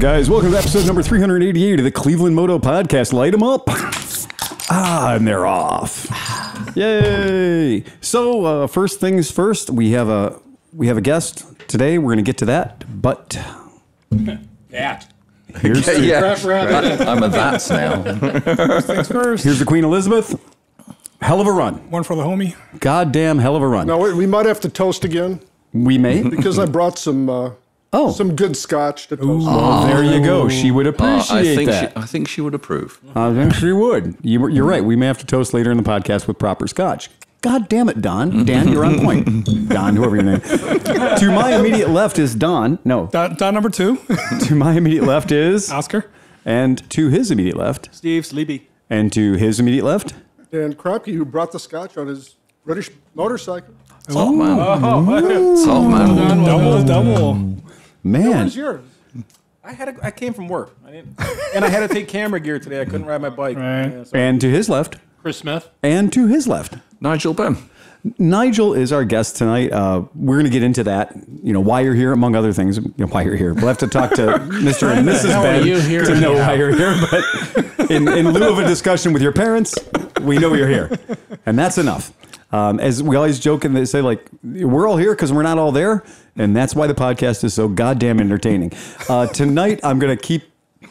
guys. Welcome to episode number 388 of the Cleveland Moto Podcast. Light them up. And they're off. Yay. So, first things first, we have a guest today. We're going to get to that, but... Here's I'm a that's now. First things first. Here's the Queen Elizabeth. Hell of a run. One for the homie. Goddamn hell of a run. Now, we might have to toast again. We may. Because I brought some good scotch to toast. Oh, there you go. She would appreciate that. I think she would approve. I think she would. You're right. We may have to toast later in the podcast with proper scotch. God damn it, Don. Dan, you're on point. Don, whoever your name. To my immediate left is Don. No. Don number 2. To my immediate left is... Oscar. And to his immediate left... Steve Sleepy. And to his immediate left... Dan Krapke, who brought the scotch on his British motorcycle. Salt man. Salt man. Double. Man. What was yours? I came from work. And I had to take camera gear today. I couldn't ride my bike. Right. Yeah, so. And to his left... Chris Smith. And to his left... Nigel Benn. Nigel is our guest tonight. We're going to get into that, why you're here, among other things. Why you're here. We'll have to talk to Mr. and Mrs. Ben to know why you're here. But in lieu of a discussion with your parents, we know you're here. And that's enough. As we always joke and they say, we're all here because we're not all there. And that's why the podcast is so goddamn entertaining. Tonight, I'm going to keep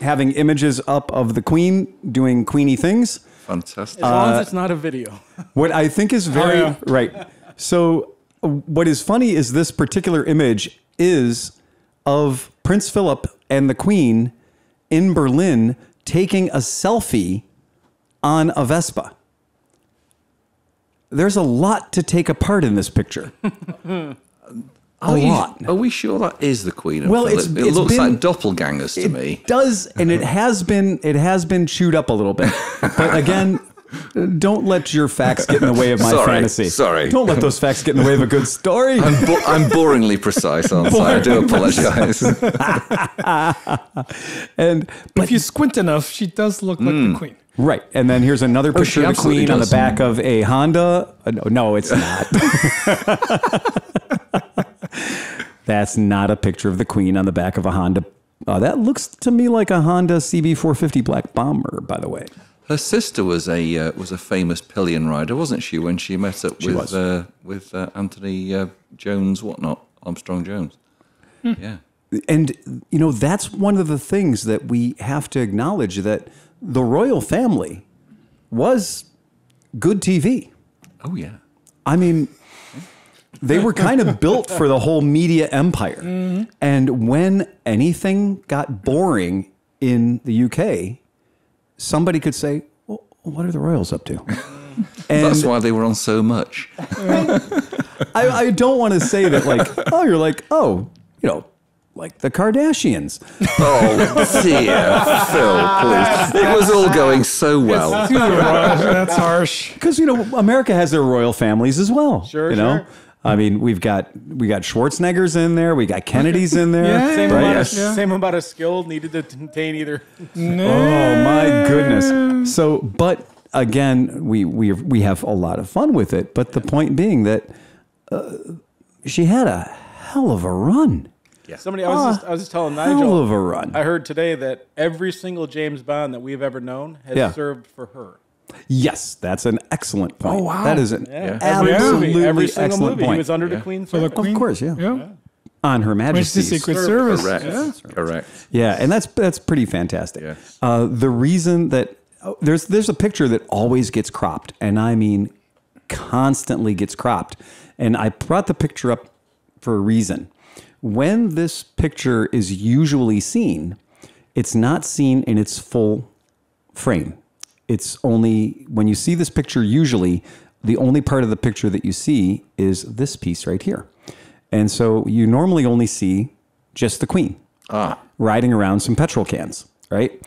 having images up of the Queen doing Queenie things. Fantastic. As long as it's not a video. What I think is very right. So what is funny is this particular image is of Prince Philip and the Queen in Berlin taking a selfie on a Vespa. There's a lot to take apart in this picture. A lot. Are we sure that is the Queen? Well, it looks like doppelgangers to me. It does, and it has been chewed up a little bit. But again, don't let your facts get in the way of my fantasy. Sorry. Don't let those facts get in the way of a good story. I'm boringly precise, aren't I? I do apologize. But if you squint enough, she does look like the Queen. Right. And then here's another picture of the Queen on the back of a Honda. No, it's not. That's not a picture of the Queen on the back of a Honda. That looks to me like a Honda CB450 Black Bomber, by the way. Her sister was a famous pillion rider, wasn't she, when she met up with Anthony Jones, Armstrong Jones. Yeah. And, that's one of the things that we have to acknowledge, that the royal family was good TV. Oh, yeah. I mean, they were kind of built for the whole media empire. Mm-hmm. And when anything got boring in the UK, somebody could say, well, what are the royals up to? And that's why they were on so much. I don't want to say that like the Kardashians. Oh, dear, Phil, please. It was all going so well. That's harsh. Because, America has their royal families as well. Sure, you know? I mean, we got Schwarzeneggers in there. We got Kennedys in there. Same amount of skill needed to contain either. Oh, my goodness. So, but again, we have a lot of fun with it. But the point being that she had a hell of a run. Yeah. I was just telling Nigel. Hell of a run. I heard today that every single James Bond that we've ever known has served for her. Yes, that's an excellent point. Oh, wow. That is an Absolutely every single excellent movie. point. He was under the Queen's For the service. Queen? Of course, yeah. On Her Majesty's Secret Service. Correct. Yeah, and that's pretty fantastic. Yes. The reason that there's a picture that always gets cropped, and I mean constantly gets cropped, and I brought the picture up for a reason. When this picture is usually seen, it's not seen in its full frame. It's only, when you see this picture, usually the only part of the picture that you see is this piece right here. And so you normally only see just the Queen riding around some petrol cans, right?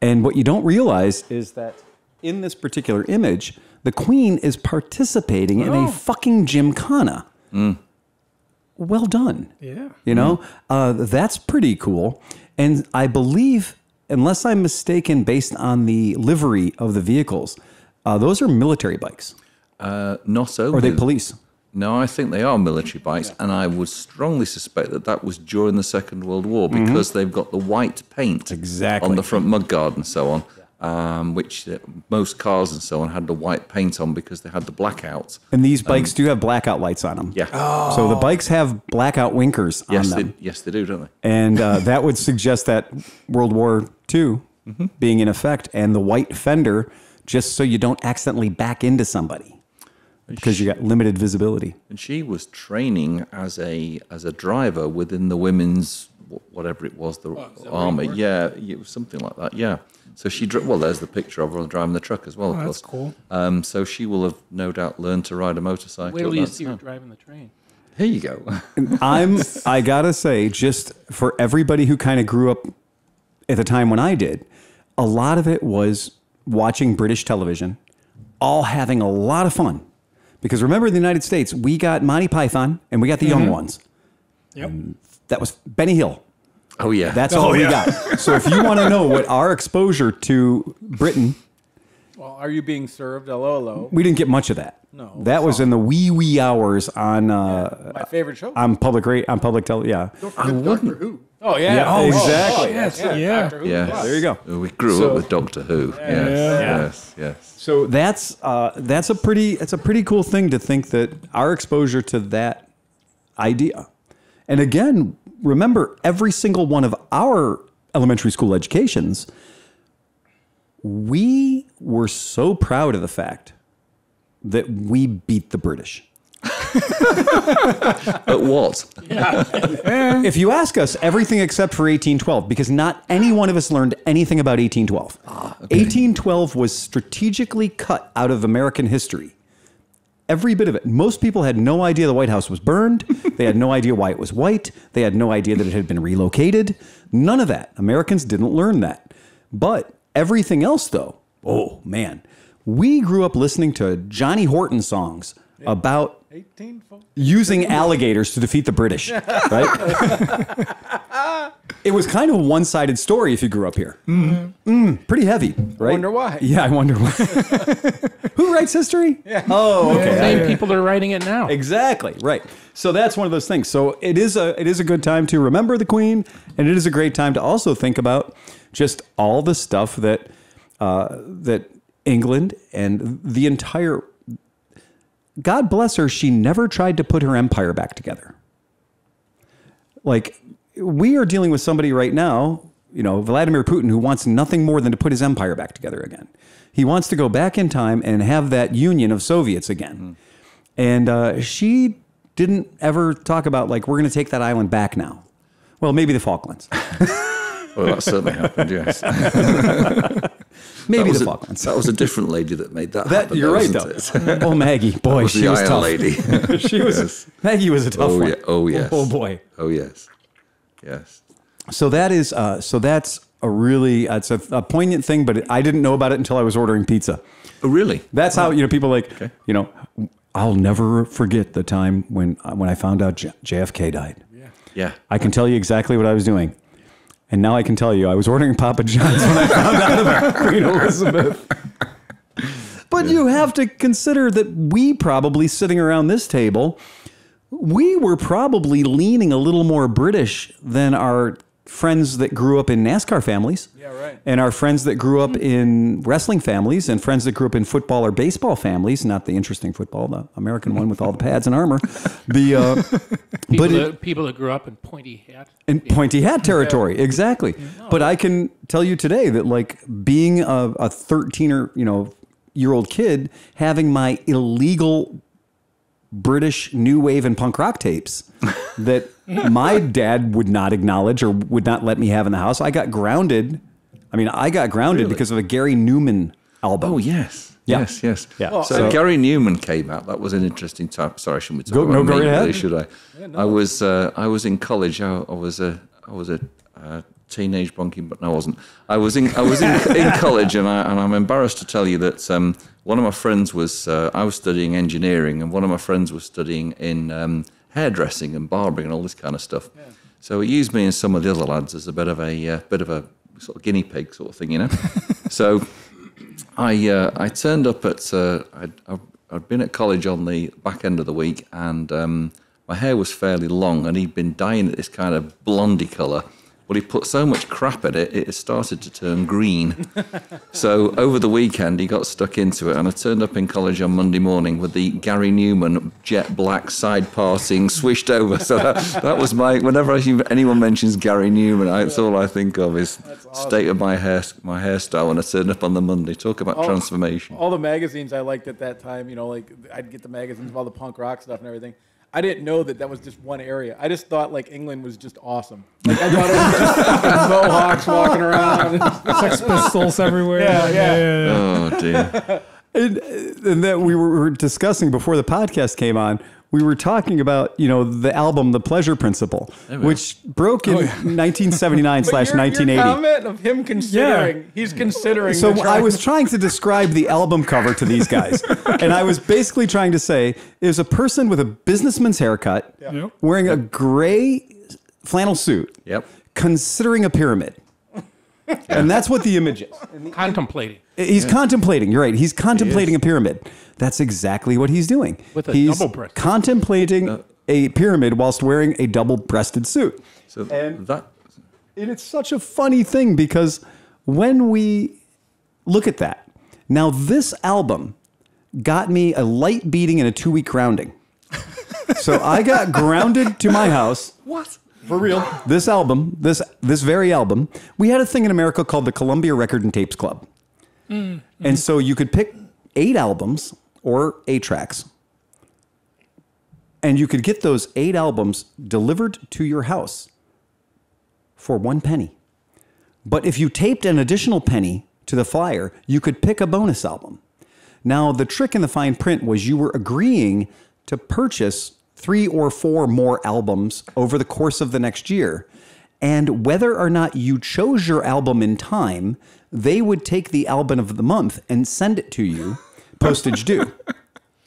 And what you don't realize is that in this particular image, the Queen is participating in a fucking gymkhana. Well done. Yeah. That's pretty cool. And I believe, unless I'm mistaken, based on the livery of the vehicles, those are military bikes. Not so. Or are they police? No, I think they are military bikes, and I would strongly suspect that that was during the Second World War because they've got the white paint on the front mudguard and so on, which most cars and so on had the white paint on because they had the blackouts. And these bikes do have blackout lights on them. Yeah. So the bikes have blackout winkers on them. Yes, they do, don't they? And that would suggest that World War II being in effect, and the white fender, just so you don't accidentally back into somebody because you got limited visibility. And she was training as a driver within the women's whatever it was, the army. Yeah, it was something like that. Yeah. So there's the picture of her driving the truck as well. Of That's course. cool. So she will have no doubt learned to ride a motorcycle. Wait till you see her driving the train. Here you go. I gotta say, just for everybody who kind of grew up at the time when I did, a lot of it was watching British television, all having a lot of fun. Because remember, in the United States, we got Monty Python and we got the young ones. Yep. That was Benny Hill. Oh, yeah. That's all we got. So if you want to know what our exposure to Britain, Well, are you being served? Hello. we didn't get much of that. No. That was in the wee hours on My favorite show. on public television. Yeah. Don't forget Doctor Who. Oh, yeah. Yeah, Oh, exactly. Yes, Yeah. yeah. Doctor Who. Yes. There you go. We grew up with Doctor Who. Yes. So that's a pretty cool thing to think that our exposure to that idea. And again, remember, every single one of our elementary school educations, we were so proud of the fact that we beat the British. But what? If you ask us, everything except for 1812, because not any one of us learned anything about 1812. 1812 was strategically cut out of American history. Every bit of it. Most people had no idea the White House was burned. They had no idea why it was white. They had no idea that it had been relocated. None of that. Americans didn't learn that. But everything else, though, oh, man. We grew up listening to Johnny Horton songs about using alligators to defeat the British, right? It was kind of a one-sided story if you grew up here. Pretty heavy, right? I wonder why. Yeah, I wonder why. Who writes history? Yeah. Oh, okay. Same people are writing it now. Exactly, right. So that's one of those things. So it is a good time to remember the Queen, and it is a great time to also think about just all the stuff that that England and the entire, God bless her, she never tried to put her empire back together. Like, we are dealing with somebody right now, Vladimir Putin, who wants nothing more than to put his empire back together again. He wants to go back in time and have that union of Soviets again. And she didn't ever talk about, like, we're going to take that island back now. Well, maybe the Falklands. Well, that certainly happened, yes. Maybe the Falklands. That was a different lady that made that happen. You're right, though. Oh, Maggie. Boy, was she the was Iron tough. lady. She was. Maggie was a tough one. Yeah. Oh, yes. Oh, boy. Oh, yes. Yes. So that is. So that's a really. It's a poignant thing, but I didn't know about it until I was ordering pizza. Oh, really? That's how people like. Okay. I'll never forget the time when I found out JFK died. Yeah. I can tell you exactly what I was doing. And now I can tell you, I was ordering Papa John's when I found out about Queen Elizabeth. But you have to consider that we probably, sitting around this table, we were probably leaning a little more British than our friends that grew up in NASCAR families. Yeah, right. And our friends that grew up in wrestling families and friends that grew up in football or baseball families, not the interesting football, the American one with all the pads and armor. People that grew up in pointy hat. In pointy hat territory, exactly. But I can tell you today that, like, being a 13 or year old kid, having my illegal British new wave and punk rock tapes that my dad would not acknowledge or would not let me have in the house. I got grounded. Really? Because of a Gary Newman album. Oh, yes. Yeah. Yes. Yeah. Well, so Gary Newman came out. That was an interesting time. Sorry, I shouldn't be talking Go about me, ahead. really, should I? Yeah, no. I was in college. I was a teenage bunkie, but no, I wasn't. I was in college, and I'm embarrassed to tell you that one of my friends was. I was studying engineering, and one of my friends was studying in hairdressing and barbering and all this kind of stuff. Yeah. So he used me and some of the other lads as a bit of a sort of guinea pig sort of thing, So I turned up at I'd been at college on the back end of the week, and my hair was fairly long, and he'd been dyeing it this kind of blondie colour. But he put so much crap at it, it started to turn green. So over the weekend, he got stuck into it, and I turned up in college on Monday morning with the Gary Newman jet black side parting swished over. So that was whenever anyone mentions Gary Newman, that's all I think of is state of my hairstyle when I turned up on the Monday. Talk about transformation. All the magazines I liked at that time, like I'd get the magazines of all the punk rock stuff and everything. I didn't know that was just one area. I just thought like England was just awesome. Like I thought it was just fucking Mohawks walking around. Sex Pistols everywhere. Yeah. Oh dear. And that we were discussing before the podcast came on. We were talking about, the album The Pleasure Principle, which broke in 1979/1980. Your comment of him considering, he's considering. So I was trying to describe the album cover to these guys. And I was basically trying to say, there's a person with a businessman's haircut, wearing a gray flannel suit, considering a pyramid. And that's what the image is. Contemplating. He's contemplating. You're right. He's contemplating a pyramid. That's exactly what he's doing. With a he's double-breasted. contemplating a pyramid whilst wearing a double-breasted suit. So And it's such a funny thing because when we look at that, now this album got me a light beating and a 2-week grounding. So I got grounded to my house. What? For real. This album, this very album, we had a thing in America called the Columbia Record and Tapes Club. Mm. And so you could pick 8 albums or 8 tracks. And you could get those 8 albums delivered to your house for 1 penny. But if you taped an additional penny to the flyer, you could pick a bonus album. Now, the trick in the fine print was you were agreeing to purchase 3 or 4 more albums over the course of the next year. And whether or not you chose your album in time, they would take the album of the month and send it to you, postage due,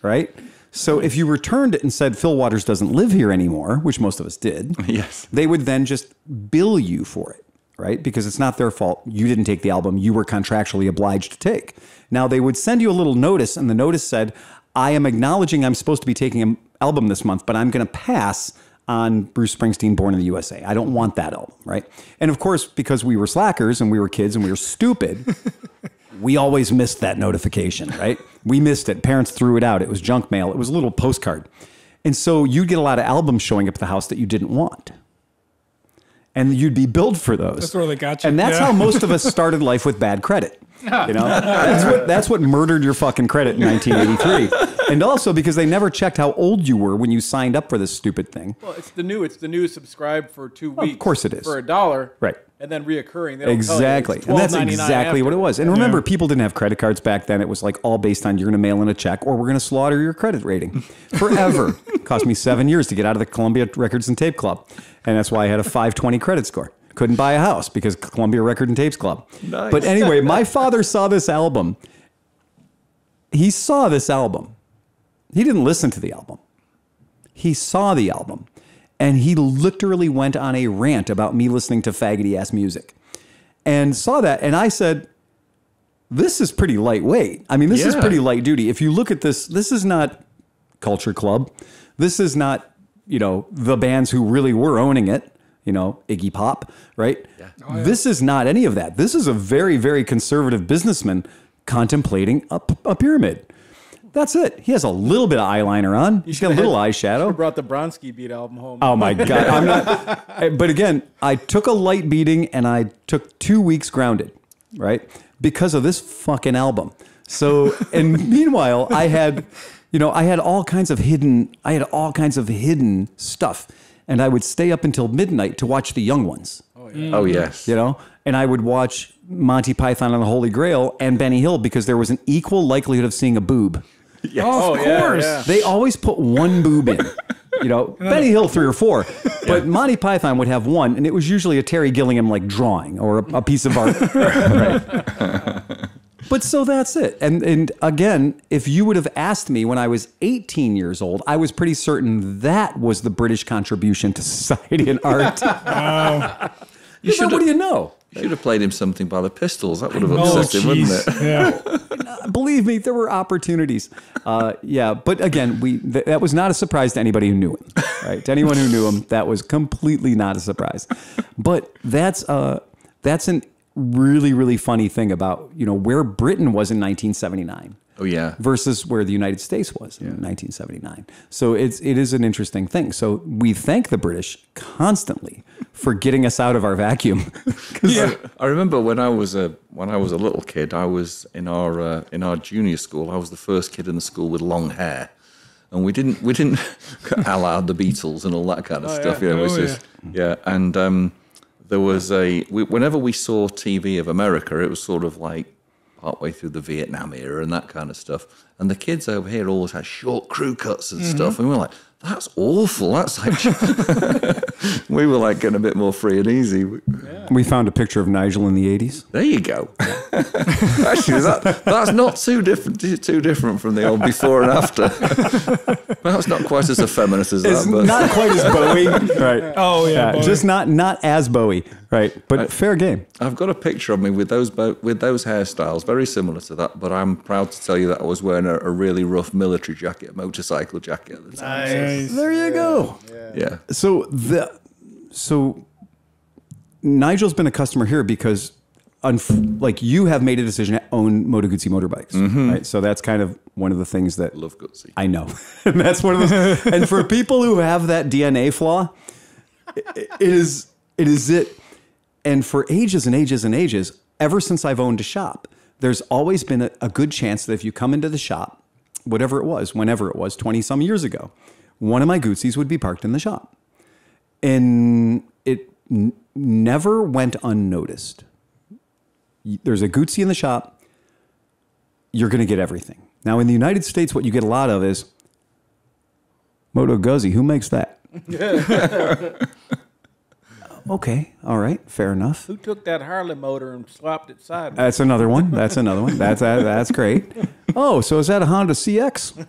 right? So if you returned it and said Phil Waters doesn't live here anymore, which most of us did, yes, they would then just bill you for it, right? Because it's not their fault. You didn't take the album you were contractually obliged to take. Now they would send you a little notice, and the notice said, I am acknowledging I'm supposed to be taking an album this month, but I'm going to pass on Bruce Springsteen, Born in the USA. I don't want that album, right? And of course, because we were slackers and we were kids and we were stupid, we always missed that notification, right? We missed it. Parents threw it out. It was junk mail. It was a little postcard. And so you'd get a lot of albums showing up at the house that you didn't want. And you'd be billed for those. That's where they got you. And that's how most of us started life with bad credit. That's what murdered your fucking credit in 1983. And also because they never checked how old you were when you signed up for this stupid thing. Well, it's the new subscribe for 2 weeks. Of course it is. For $1. Right. And then reoccurring. They don't Exactly. Tell you. And that's exactly what it was. And remember, people didn't have credit cards back then. It was like all based on you're going to mail in a check or we're going to slaughter your credit rating forever. Cost me 7 years to get out of the Columbia Records and Tape Club. And that's why I had a 520 credit score. Couldn't buy a house because Columbia Record and Tapes Club. Nice. But anyway, my father saw this album. He saw this album. He didn't listen to the album. He saw the album. And he literally went on a rant about me listening to faggoty ass music. And saw that. And I said, this is pretty lightweight. I mean, this is pretty light duty. If you look at this, this is not Culture Club. This is not, the bands who really were owning it. Iggy Pop, right? Yeah. Oh, yeah. This is not any of that. This is a very, very conservative businessman contemplating a pyramid. That's it. He has a little bit of eyeliner on. He's got a little eyeshadow. You brought the Bronski Beat album home. Oh my God. I'm not. But again, I took a light beating and I took 2 weeks grounded, right? Because of this fucking album. So, and meanwhile, I had all kinds of hidden stuff. And I would stay up until midnight to watch The Young Ones. Oh, yeah. Oh, yes. And I would watch Monty Python and the Holy Grail and Benny Hill because there was an equal likelihood of seeing a boob. Yes. Oh, of course. Yeah. They always put one boob in. Benny Hill 3 or 4, but Monty Python would have one, and it was usually a Terry Gilliam drawing or a piece of art. Right. But so that's it. And again, if you would have asked me when I was 18 years old, I was pretty certain that was the British contribution to society and art. What do you know? Should have played him something by the Pistols. That would have Oh, upset him, wouldn't it? jeez. Yeah. Believe me, there were opportunities. Yeah, but again, that was not a surprise to anybody who knew him. Right? To anyone who knew him, that was completely not a surprise. But that's an really, really funny thing about where Britain was in 1979. Oh yeah. Versus where the United States was in 1979. So it is an interesting thing. So we thank the British constantly for getting us out of our vacuum. I remember when I was a little kid, I was in our junior school. I was the first kid in the school with long hair, and we didn't allow the Beatles and all that kind of stuff. yeah. It was Oh, just and there was whenever we saw TV of America, it was sort of like partway through the Vietnam era and that kind of stuff. And the kids over here always had short crew cuts and stuff. And we were like, that's awful. That's like, we were like getting a bit more free and easy. We found a picture of Nigel in the 80s. There you go. Actually, that's not too different from the old before and after. Perhaps not quite as effeminate as It's that, but not quite as Bowie. Right. Oh, yeah. Bowie. Just not as Bowie. Right. But fair game. I've got a picture of me with those hairstyles, very similar to that. But I'm proud to tell you that I was wearing a really rough military jacket, a motorcycle jacket at the time. Nice. There you go. Yeah. So Nigel's been a customer here because you have made a decision to own Moto Guzzi motorbikes. Right? So that's kind of one of the things that Love Gutsy. I know. And that's one of those. And for people who have that DNA flaw, it is it. And for ages and ages and ages, ever since I've owned a shop, there's always been a good chance that if you come into the shop, whatever it was, whenever it was, 20 some years ago, one of my Guzzis would be parked in the shop. And it never went unnoticed. There's a Guzzi in the shop, you're going to get everything. Now, in the United States, what you get a lot of is, Moto Guzzi, who makes that? Okay, all right, fair enough. Who took that Harley motor and swapped it sideways? That's another one. That's great. Oh, so is that a Honda CX?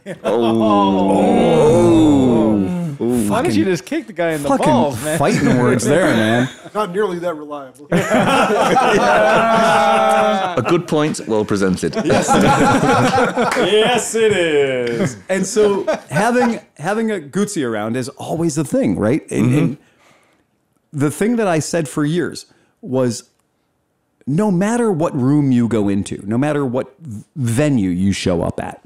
Why did you just kick the guy in the Fucking balls, man? fighting words there, man. Not nearly that reliable. A good point, well presented. Yes, it is. And so having a Guzzi around is always a thing, right? And the thing that I said for years was, no matter what room you go into, no matter what venue you show up at,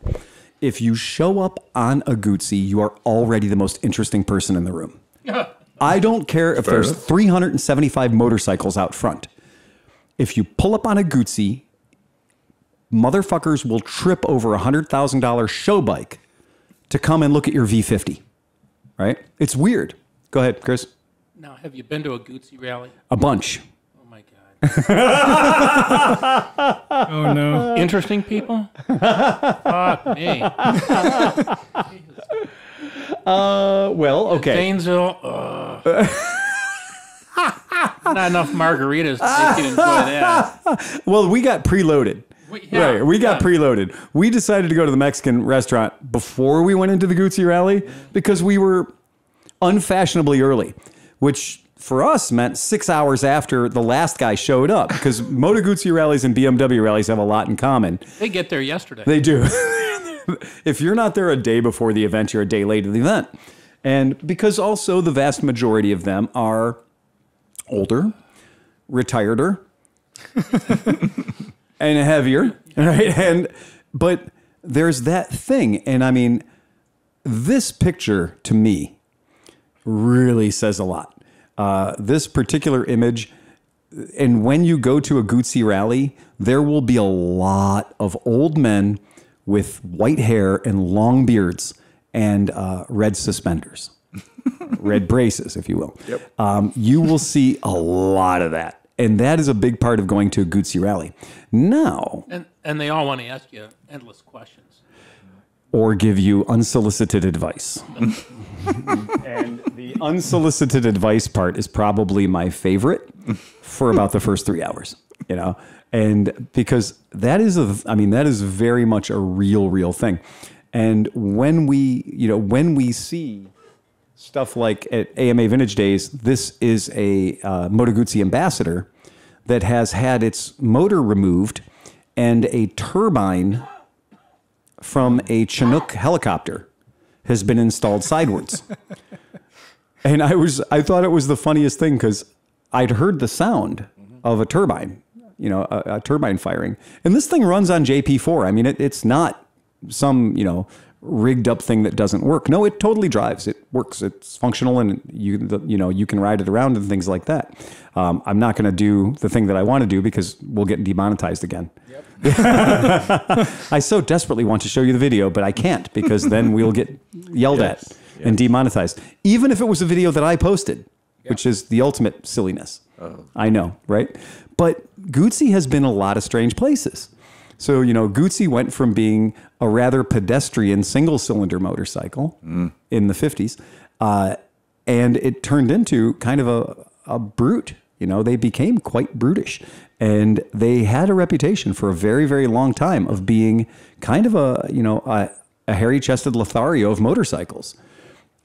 if you show up on a Guzzi, you are already the most interesting person in the room. I don't care if there's 375 motorcycles out front. If you pull up on a Guzzi, motherfuckers will trip over a $100,000 show bike to come and look at your V50, right? It's weird. Go ahead, Chris. Now, have you been to a Guzzi rally? A bunch. Oh my God. Oh, no. Interesting people? Fuck me. Well, okay. Zanesville. Not enough margaritas to make you enjoy that. Well, we got preloaded. Yeah, Right, we got preloaded. We decided to go to the Mexican restaurant before we went into the Guzzi rally because we were unfashionably early, which for us meant 6 hours after the last guy showed up because Moto Guzzi rallies and BMW rallies have a lot in common. They get there yesterday. They do. If you're not there a day before the event, you're a day late to the event. And because also the vast majority of them are older, retireder, and heavier, right? But there's that thing. And I mean, this picture to me really says a lot. This particular image, and when you go to a Guzzi rally, there will be a lot of old men with white hair and long beards and red suspenders, red braces, if you will. Yep. You will see a lot of that. And that is a big part of going to a Guzzi rally. Now, And they all want to ask you endless questions. or give you unsolicited advice. And the unsolicited advice part is probably my favorite for about the first 3 hours, you know? And because that is that is very much a real thing. And when we see stuff like at AMA Vintage Days, this is a Moto Guzzi ambassador that has had its motor removed and a turbine from a Chinook helicopter has been installed sideways. And I thought it was the funniest thing because I'd heard the sound of a turbine, a turbine firing. And this thing runs on JP4. I mean, it's not some, rigged up thing that doesn't work. No, it totally drives. It works. It's functional, and you can ride it around and things like that. I'm not going to do the thing that I want to do because we'll get demonetized again. Yep. I so desperately want to show you the video, but I can't because then we'll get yelled at and demonetized. Even if it was a video that I posted, which is the ultimate silliness. Oh. I know, right? But Goodsey has been a lot of strange places. So, Goodsey went from being a rather pedestrian single-cylinder motorcycle in the 50s, and it turned into kind of a brute. They became quite brutish, and they had a reputation for a very, very long time of being kind of a hairy-chested Lothario of motorcycles.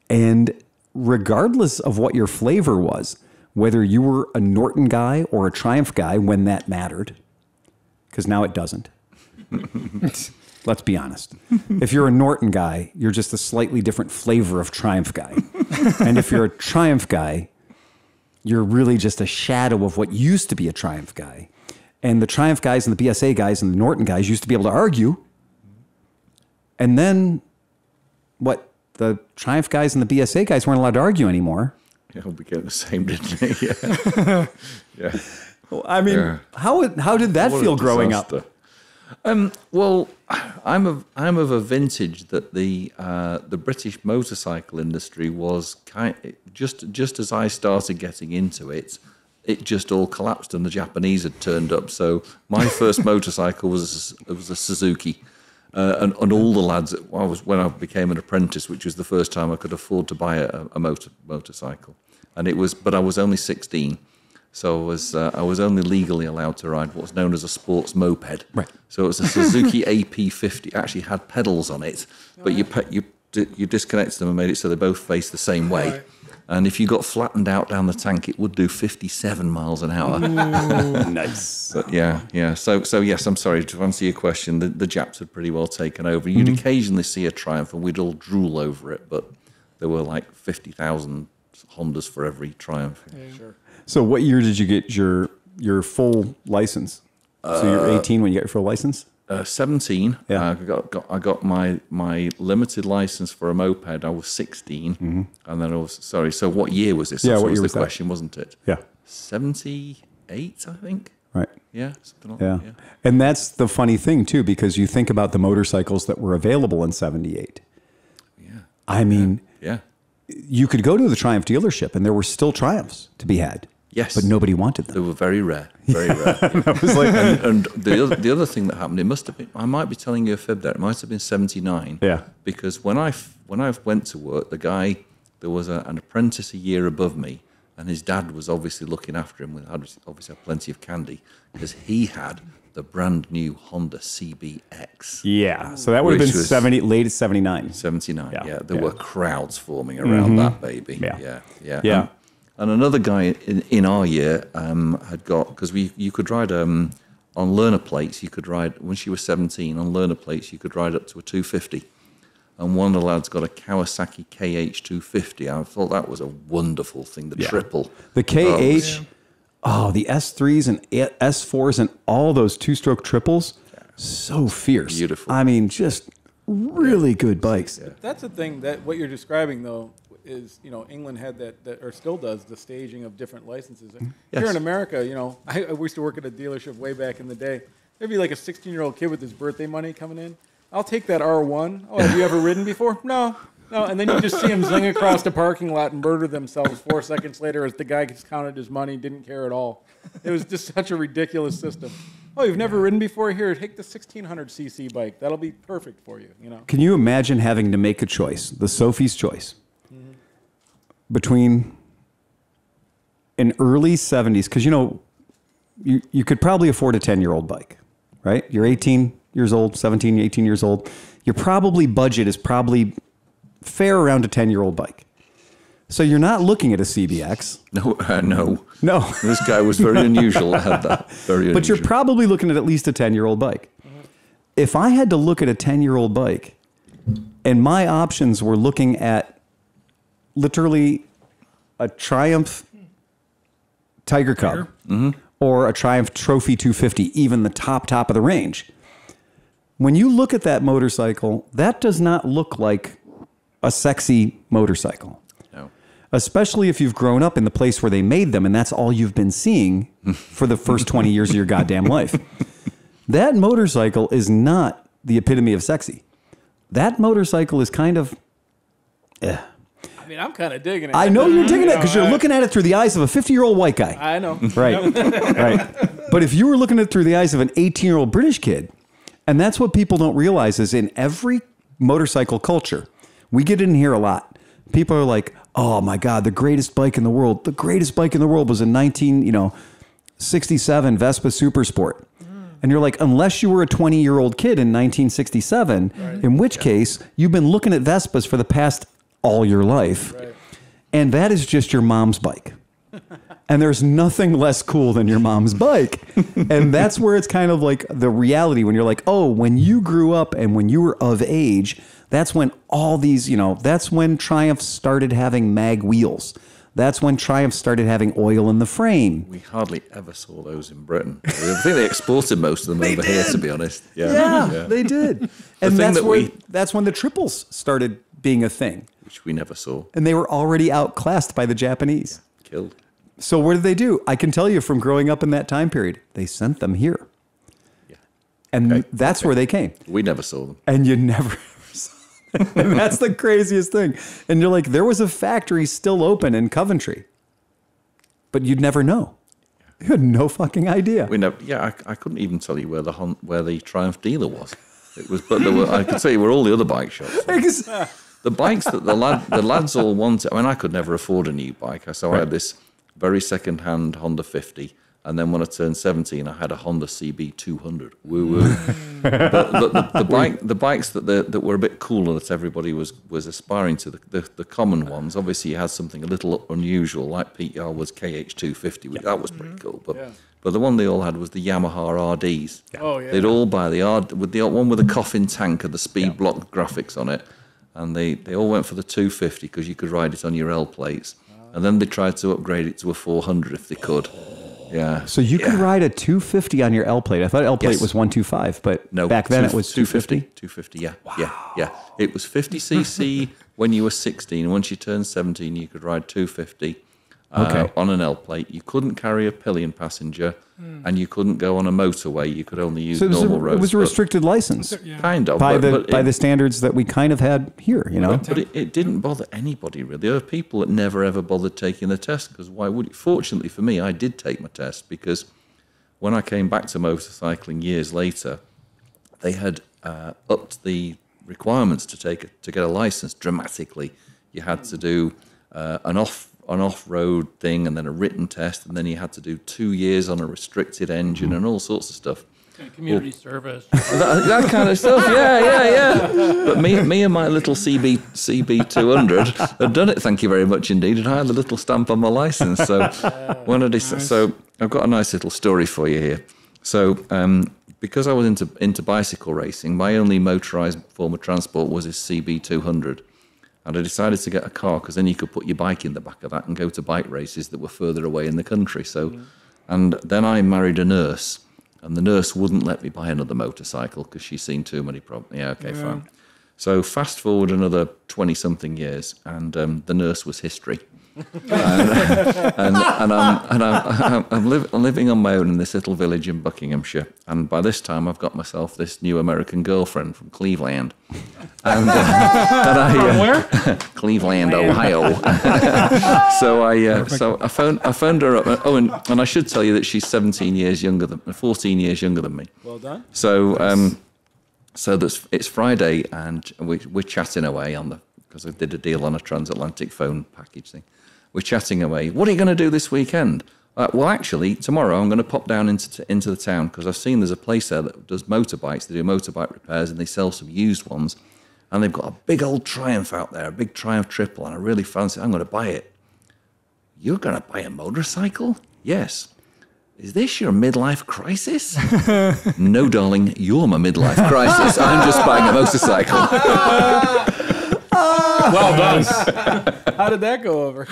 And regardless of what your flavor was, whether you were a Norton guy or a Triumph guy when that mattered, because now it doesn't. Let's be honest. If you're a Norton guy, you're just a slightly different flavor of Triumph guy. And if you're a Triumph guy, you're really just a shadow of what used to be a Triumph guy. And the Triumph guys and the BSA guys and the Norton guys used to be able to argue. And then the Triumph guys and the BSA guys weren't allowed to argue anymore. Yeah, we became the same, didn't they? Yeah. Yeah. Well, I mean, how did that feel growing up? Well, I'm of a vintage that the British motorcycle industry was just as I started getting into it, it just all collapsed and the Japanese had turned up. So my first motorcycle was a Suzuki, and all the lads when I became an apprentice, which was the first time I could afford to buy a motorcycle, but I was only 16. So I was only legally allowed to ride what's known as a sports moped. Right. So it was a Suzuki AP50. It actually had pedals on it, but you disconnected them and made it so they both face the same way. Right. And if you got flattened out down the tank, it would do 57 miles an hour. Nice. But yeah. So yes, I'm sorry to answer your question. The Japs had pretty well taken over. You'd occasionally see a Triumph, and we'd all drool over it, but there were like 50,000 Hondas for every Triumph. Yeah. Sure. So what year did you get your full license? So you're 18 when you got your full license? 17. Yeah. I got my limited license for a moped. I was 16, and then I was sorry. So what year was this? Yeah, what year was was the that? question, wasn't it? Yeah. 78, I think. Right. Yeah. Something like Yeah. that, yeah. And that's the funny thing too, because you think about the motorcycles that were available in 78. Yeah. I mean, Yeah. you could go to the Triumph dealership and there were still Triumphs to be had. Yes. But nobody wanted They them. were very rare. Very rare. I was like, And the other thing that happened, it must have been, I might be telling you a fib there, it might have been 79. Yeah. Because when I went to work, there was an apprentice a year above me, and his dad was obviously looking after him, obviously had plenty of candy, because he had the brand new Honda CBX. yeah. So that would have Which been was- late 79. 79, Yeah, yeah. There yeah. were crowds forming around that baby. Yeah. Yeah. And another guy in our year had got, because you could ride on learner plates, you could ride, when she was 17, on learner plates, you could ride up to a 250. And one of the lads got a Kawasaki KH250. I thought that was a wonderful thing, the triple. The KH, the S3s and S4s and all those two-stroke triples, so fierce. Beautiful. I mean, just really good bikes. That's the thing that what you're describing though is England had that or still does the staging of different licenses. Here in America, I used to work at a dealership way back in the day. There'd be like a 16-year-old kid with his birthday money coming in. I'll take that R1. Oh, have you ever ridden before? No. And then you just see him zing across the parking lot and murder themselves 4 seconds later as the guy gets counted his money, didn't care at all. It was just such a ridiculous system. Oh, you've never ridden before? Here, take the 1600cc bike. That'll be perfect for you. Can you imagine having to make a choice, the Sophie's choice, between an early 70s, because you could probably afford a 10-year-old bike, right? You're 18 years old, 17, 18 years old. Your budget is probably fair around a 10-year-old bike. So you're not looking at a CBX. No. No. This guy was very unusual. I had that. Very unusual. But you're probably looking at least a 10-year-old bike. If I had to look at a 10-year-old bike and my options were looking at literally a Triumph Tiger Cub or a Triumph Trophy 250, even the top of the range, when you look at that motorcycle, that does not look like a sexy motorcycle. No. Especially if you've grown up in the place where they made them and that's all you've been seeing for the first 20 years of your goddamn life. That motorcycle is not the epitome of sexy. That motorcycle is kind of... I mean, I'm kind of digging it. I know you're digging it because you're looking at it through the eyes of a 50-year-old white guy. I know. Right. Right. But if you were looking at it through the eyes of an 18-year-old British kid, and that's what people don't realize is in every motorcycle culture, we get in here a lot. People are like, oh my God, the greatest bike in the world. The greatest bike in the world was a 1967 Vespa Super Sport. And you're like, unless you were a 20-year-old kid in 1967, in which case you've been looking at Vespas for the past all your life. Right. And that is just your mom's bike. And there's nothing less cool than your mom's bike. And that's where it's kind of like the reality when you're like, oh, when you grew up and when you were of age, that's when all these, that's when Triumph started having mag wheels. That's when Triumph started having oil in the frame. We hardly ever saw those in Britain. I think they exported most of them over here, to be honest. Yeah, they did. And that's when the triples started being a thing. Which we never saw. And they were already outclassed by the Japanese. Yeah, killed. So what did they do? I can tell you from growing up in that time period, they sent them here. Yeah. And that's where they came. We never saw them. And you never saw them. And that's the craziest thing. And you're like, there was a factory still open in Coventry. But you'd never know. You had no fucking idea. We never. Yeah, I couldn't even tell you where the Triumph dealer was. It was, but there were. I could tell you where all the other bike shops were. The bikes that the lads all wanted. I mean, I could never afford a new bike, so I had this very second-hand Honda 50, and then when I turned 17, I had a Honda CB 200. Woo woo. But the bikes that were a bit cooler that everybody was aspiring to, the common ones. Obviously, you had something a little unusual, like Pete Yarwood's KH 250. That was pretty cool. But the one they all had was the Yamaha RDs. Oh yeah. They'd all buy the one with the coffin tank and the speed block graphics on it. And they all went for the 250 because you could ride it on your L plates. And then they tried to upgrade it to a 400 if they could. Yeah. So you could ride a 250 on your L plate. I thought L plate was 125, but no, back then it was 250. 250, yeah. Wow. Yeah. It was 50cc when you were 16. Once you turned 17, you could ride 250 on an L plate. You couldn't carry a pillion passenger, and you couldn't go on a motorway. You could only use normal roads. It was a restricted license. Kind of. By the standards that we kind of had here, But it didn't bother anybody, really. There were people that never, ever bothered taking the test, because why would it? Fortunately for me, I did take my test, because when I came back to motorcycling years later, they had upped the requirements to get a license dramatically. You had to do an off-road thing, and then a written test, and then you had to do 2 years on a restricted engine and all sorts of stuff. Community service. That kind of stuff, yeah. But me and my little CB 200 had done it, thank you very much indeed, and I had a little stamp on my license. So so I've got a nice little story for you here. So because I was into bicycle racing, my only motorised form of transport was this CB 200. And I decided to get a car because then you could put your bike in the back of that and go to bike races that were further away in the country. So, and then I married a nurse, and the nurse wouldn't let me buy another motorcycle because she's seen too many problems. Yeah, okay, fine. So fast forward another 20-something years, and the nurse was history. and I'm living on my own in this little village in Buckinghamshire, and by this time I've got myself this new American girlfriend from Cleveland, and where? Cleveland, Ohio. So I phoned her up. Oh, and I should tell you that she's 14 years younger than me. Well done. So it's Friday, and we're chatting away because I did a deal on a transatlantic phone package thing. We're chatting away. What are you going to do this weekend? Well, actually, tomorrow I'm going to pop down into the town because I've seen there's a place there that does motorbikes. They do motorbike repairs and they sell some used ones. and they've got a big old Triumph out there, a big Triumph Triple, and I really fancy it. I'm going to buy it. You're going to buy a motorcycle? Yes. Is this your midlife crisis? No, darling, you're my midlife crisis. I'm just buying a motorcycle. Well done. How did that go over?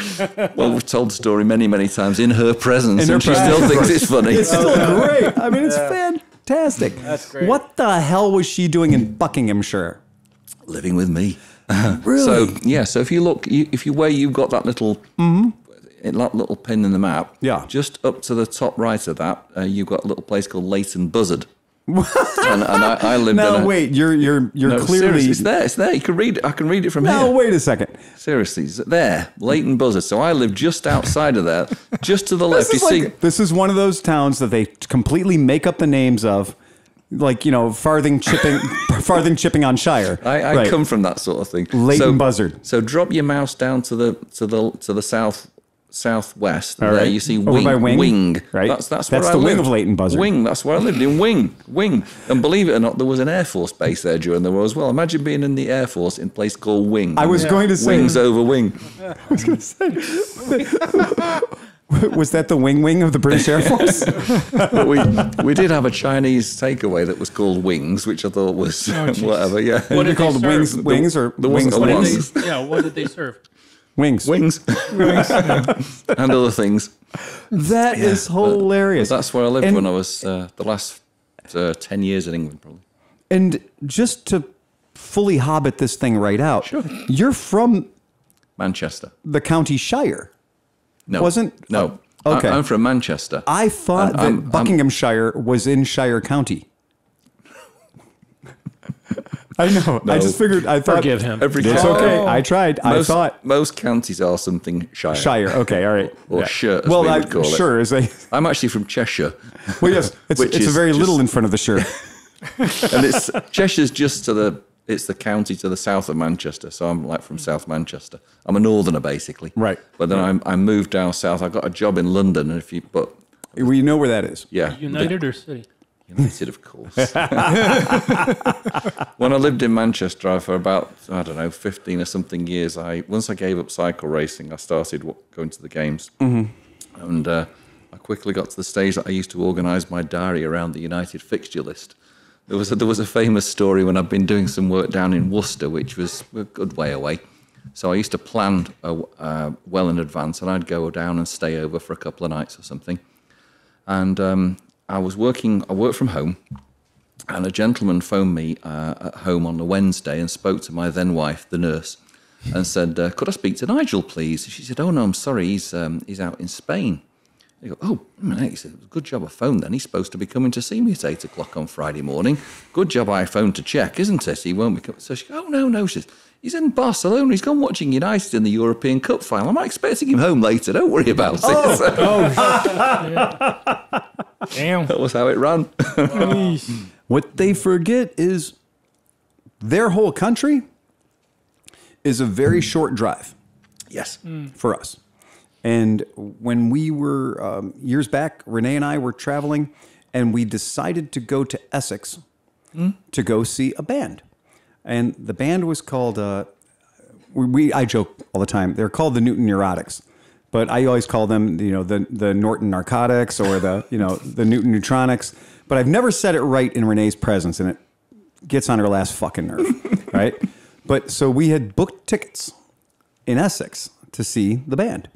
Well, we've told the story many, many times in her presence, her and she presence. still thinks it's funny. It's still great. I mean, it's fantastic. That's great. What the hell was she doing in Buckinghamshire? Living with me. Really? So, yeah, so if you look, if you where you've got that little that little pin in the map, Yeah. just up to the top right of that, you've got a little place called Leighton Buzzard. and I lived in No, a... wait. You're No, clearly. seriously, it's there. It's there. You can read it. I can read it from No, here. wait a second. Seriously, it's there. Leighton Buzzard. So I live just outside of there, just to the left. You see, This is one of those towns that they completely make up the names of, like, you know, farthing chipping on Shire. I Right. come from that sort of thing. Leighton Buzzard. So drop your mouse down to the southwest. All There right. you see Over Wing. by Wing, right? That's That's where I the wing lived. of Leighton Buzzard. Wing. That's where I lived in Wing. And believe it or not, there was an Air Force base there during the war as well. Imagine being in the Air Force in a place called Wing. I was going to say. Wings over Wing. Was that the wing of the British Air Force? But we did have a Chinese takeaway that was called Wings, which I thought was whatever. Yeah. What They're did called they wings, serve? wings or there wings, wasn't a What wings, did they, yeah, what did they serve? wings. Wings. And other things. That is hilarious. That's where I lived And- when I was the last 10 years in England, probably. And just to fully hobbit this thing right out, you're from Manchester. the county Shire. No. Wasn't- No. okay. I'm from Manchester. I thought that I'm- Buckinghamshire was in Shire County. I know. I just figured. I thought. Forgive him. Every It's county- okay. I tried. I thought most counties are something Shire. Shire. Okay. All right. Or Shire, as Well, we I, would call it. sure is a. I'm actually from Cheshire. Well, yes. It's Which a is very just- little in front of the shirt. And Cheshire's just it's the county to the south of Manchester. So I'm like from South Manchester. I'm a northerner basically. Right. But then I moved down south. I got a job in London. And We know where that is. yeah. United or City? United, of course. When I lived in Manchester for about, 15 or something years, once I gave up cycle racing, I started going to the games. Mm-hmm. And I quickly got to the stage that I used to organise my diary around the United fixture list. There was a famous story when I'd been doing some work down in Worcester, which was a good way away. So I used to plan well in advance, and I'd go down and stay over for a couple of nights or something. And I worked from home, and a gentleman phoned me at home on a Wednesday and spoke to my then wife, the nurse, and said, could I speak to Nigel, please? She said, oh, no, I'm sorry, he's out in Spain. I go, oh, he said, good job I phoned then. He's supposed to be coming to see me at 8 o'clock on Friday morning. Good job I phoned to check, isn't it? He won't be coming. So she goes, oh, no, she says, he's in Barcelona. He's gone watching United in the European Cup final. I'm not expecting him home later. Don't worry about it. Damn. That was how it ran. What they forget is their whole country is a very short drive Yes. for us. And when we were years back, Renee and I were traveling, and we decided to go to Essex to go see a band. And the band was called, I joke all the time, they're called the Newton Neurotics. But I always call them, the Norton Narcotics or the Newton Neutronics. But I've never said it right in Renee's presence, and it gets on her last fucking nerve, right? But so we had booked tickets in Essex to see the band.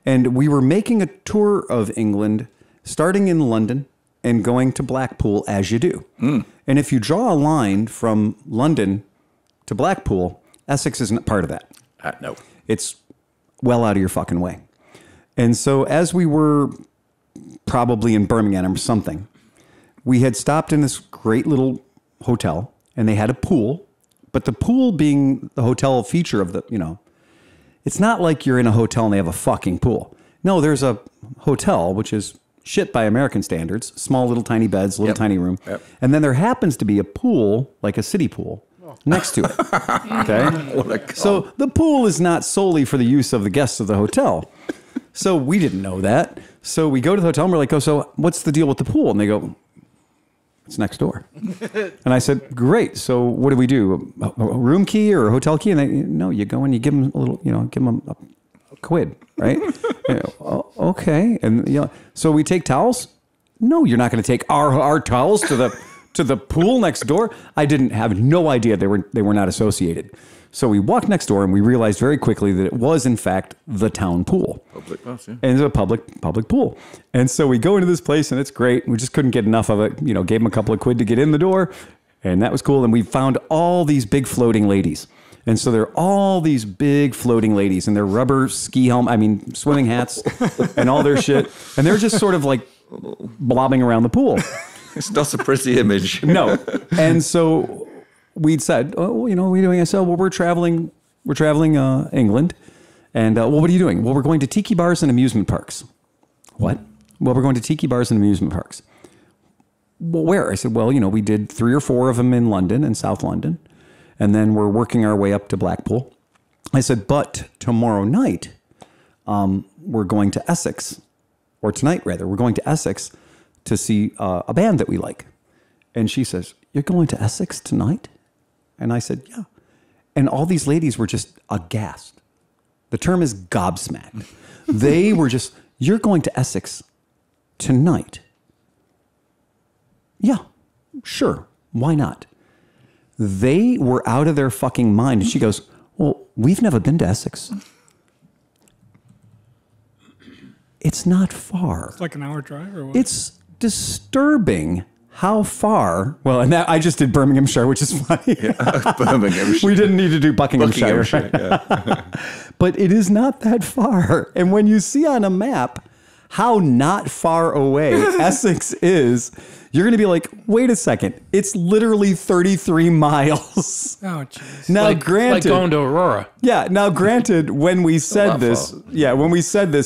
And we were making a tour of England, starting in London and going to Blackpool, as you do. And if you draw a line from London to Blackpool, Essex isn't part of that. No. It's well out of your fucking way. And so as we were probably in Birmingham or something, we had stopped in this great little hotel, and they had a pool. But the pool being the hotel feature of the, it's not like you're in a hotel and they have a fucking pool. No, there's a hotel, which is shit by American standards, small little tiny beds, little tiny room. Yep. And then there happens to be a pool, like a city pool, next to it. Okay? What a con. So the pool is not solely for the use of the guests of the hotel. So we didn't know that. So we go to the hotel and we're like, oh, so what's the deal with the pool? And they go, It's next door. And I said, great. So what do we do? A room key or a hotel key? And they, no, you go and you give them a little, give them a quid, right? Okay. And so we take towels? No, you're not going to take our towels to the pool next door. I didn't have no idea they were not associated. So we walked next door and we realized very quickly that it was in fact the town pool. Public house, yeah. And it's a public pool. And so we go into this place and it's great. We just couldn't get enough of it. Gave them a couple of quid to get in the door, and that was cool. And we found all these big floating ladies. And so there are all these big floating ladies and their rubber swimming hats and all their shit. And they're just sort of like blobbing around the pool. It's not a pretty image. No. And so we'd said, oh, what are we doing? I said, well, we're traveling England. And, well, what are you doing? Well, we're going to tiki bars and amusement parks. What? Well, we're going to tiki bars and amusement parks. Well, where? I said, well, we did 3 or 4 of them in London and South London. And then we're working our way up to Blackpool. I said, but tomorrow night, we're going to Essex, or tonight rather, we're going to Essex to see a band that we like. And she says, you're going to Essex tonight? And I said, yeah. And all these ladies were just aghast. The term is gobsmacked. They were just, you're going to Essex tonight? Yeah, sure. Why not? They were out of their fucking mind. And she goes, well, we've never been to Essex. It's not far. It's like an hour drive or what? It's disturbing how far. Well, and I just did Birminghamshire, which is funny. Yeah, Birminghamshire. We didn't need to do Buckinghamshire. Yeah. But it is not that far. And when you see on a map how not far away Essex is, you're going to be like, wait a second. It's literally 33 miles. Oh, jeez. Now, like granted, going to Aurora. Yeah. Now, granted, when we said this,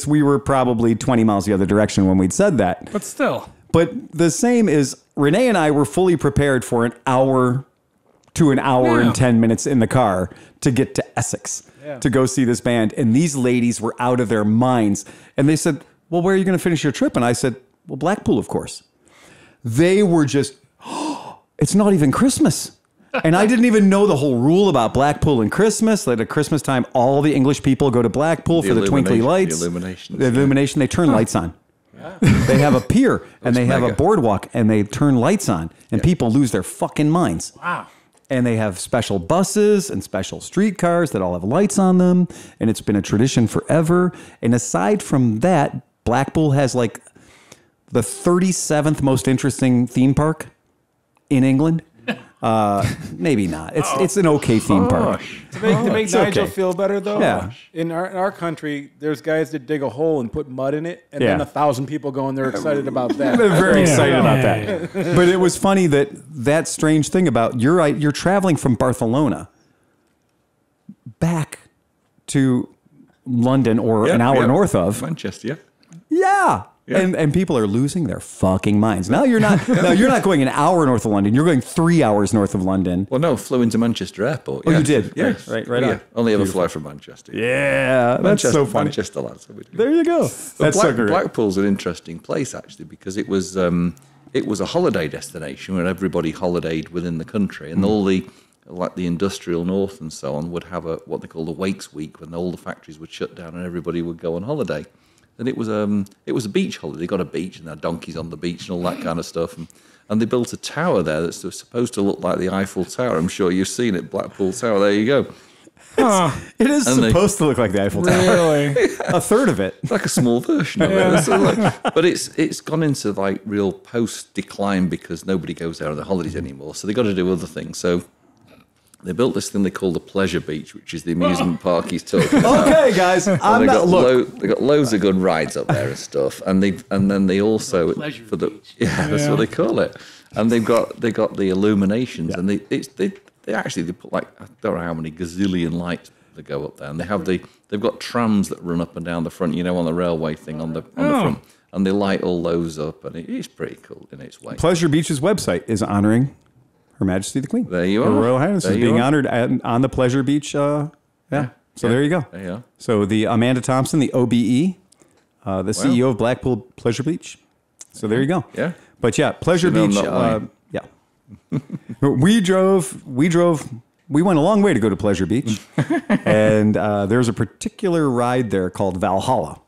we were probably 20 miles the other direction when we'd said that. But still. But the same is, Renee and I were fully prepared for an hour to an hour and 10 minutes in the car to get to Essex to go see this band. And these ladies were out of their minds. And they said, well, where are you going to finish your trip? And I said, well, Blackpool, of course. They were just, it's not even Christmas. And I didn't even know the whole rule about Blackpool and Christmas. Like at Christmas time, all the English people go to Blackpool for the twinkly lights. The illumination. The illumination, they turn lights on. They have a pier and they have a boardwalk and they turn lights on and people lose their fucking minds. Wow. And they have special buses and special streetcars that all have lights on them. And it's been a tradition forever. And aside from that, Blackpool has like the 37th most interesting theme park in England. Maybe not. It's an okay theme park. To make Nigel okay. feel better, though, Yeah. in our country, there's guys that dig a hole and put mud in it, and then 1,000 people go and they're excited about that. They're very excited about Yeah. that. But it was funny that strange thing about you're traveling from Barcelona back to London or an hour north of Manchester, Yeah. And people are losing their fucking minds. Now you're not going an hour north of London. You're going 3 hours north of London. Well, no, flew into Manchester Airport. Oh, you did? Yes. Right Yeah. on. Only ever fly from Manchester. Yeah. That's Manchester, so funny. Manchester, lads. There you go. That's so great. Blackpool's an interesting place, actually, because it was a holiday destination where everybody holidayed within the country, and all the industrial north and so on would have what they call the Wakes Week, when all the factories would shut down and everybody would go on holiday. And it was a beach holiday. They got a beach and they had donkeys on the beach and all that kind of stuff. And they built a tower there that's supposed to look like the Eiffel Tower. I'm sure you've seen it, Blackpool Tower. There you go. It is supposed to look like the Eiffel Tower. Really? A third of it. It's like a small version of it. So but it's gone into like real post-decline because nobody goes there on their holidays anymore. So they got to do other things. So they built this thing they call the Pleasure Beach, which is the amusement park he's talking about. Okay, guys. I'm not They got loads of good rides up there and stuff, and then they also Pleasure for the Beach. that's what they call it. And they got the illuminations, and they put like I don't know how many gazillion lights that go up there, and they've got trams that run up and down the front, on the railway thing on the front, and they light all those up, and it is pretty cool in its way. Pleasure Beach's website is honoring Her Majesty the Queen. There you Her are. Royal Highness There is you being are. honored on the Pleasure Beach. So there you go. There you are. So the Amanda Thompson, the OBE, the CEO of Blackpool Pleasure Beach. So there you go. Yeah. But yeah, Pleasure Should have Beach. known that We went a long way to go to Pleasure Beach. And there's a particular ride there called Valhalla.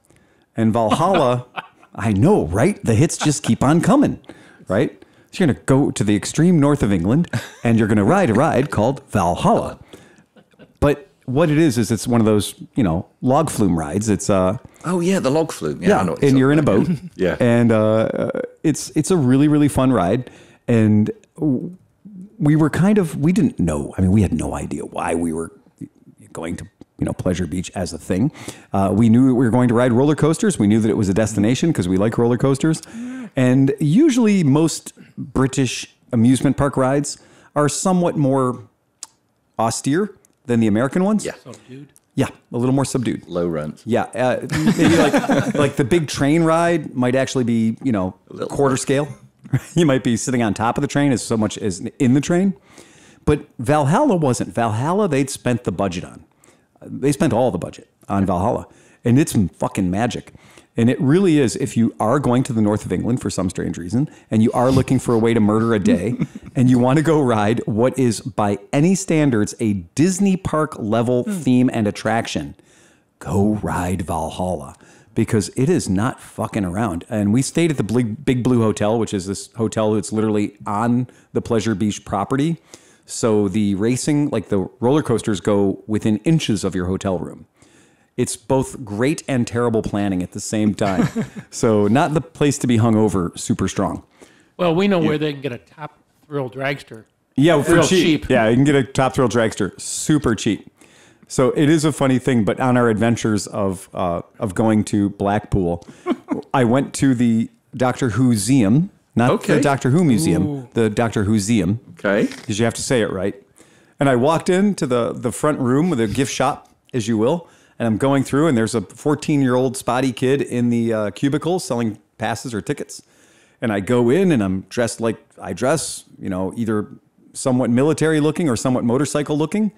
And Valhalla, I know, right? The hits just keep on coming, right? So you're going to go to the extreme north of England and you're going to ride a ride called Valhalla. But what it is it's one of those, log flume rides. It's Oh yeah, the log flume. Yeah, I know what and you're in a boat. Yeah. And it's a really, really fun ride. And we didn't know. I mean, we had no idea why we were going to, Pleasure Beach as a thing. We knew we were going to ride roller coasters. We knew that it was a destination because we like roller coasters. And usually most British amusement park rides are somewhat more austere than the American ones. Yeah. Subdued. Yeah, a little more subdued. Low rent. Yeah, maybe like the big train ride might actually be, quarter scale. You might be sitting on top of the train as so much as in the train. But Valhalla wasn't. Valhalla, they'd spent the budget on. They spent all the budget on Valhalla. And it's fucking magic. And it really is, if you are going to the north of England for some strange reason, and you are looking for a way to murder a day, and you want to go ride what is, by any standards, a Disney park level theme and attraction, go ride Valhalla. Because it is not fucking around. And we stayed at the Big Blue Hotel, which is this hotel that's literally on the Pleasure Beach property. So the racing, like the roller coasters, go within inches of your hotel room. It's both great and terrible planning at the same time. So not the place to be hung over super strong. Well, we know where they can get a Top Thrill dragster. Yeah, for Real cheap. cheap. Yeah, you can get a Top Thrill dragster super cheap. So it is a funny thing, but on our adventures of going to Blackpool, I went to the Doctor Who-seum, not the Doctor Who Museum, the Doctor Who-seum. Okay. Because you have to say it right. And I walked into the front room with a gift shop, as you will, and I'm going through, and there's a 14-year-old spotty kid in the cubicle selling passes or tickets. And I go in, and I'm dressed like I dress, either somewhat military looking or somewhat motorcycle looking.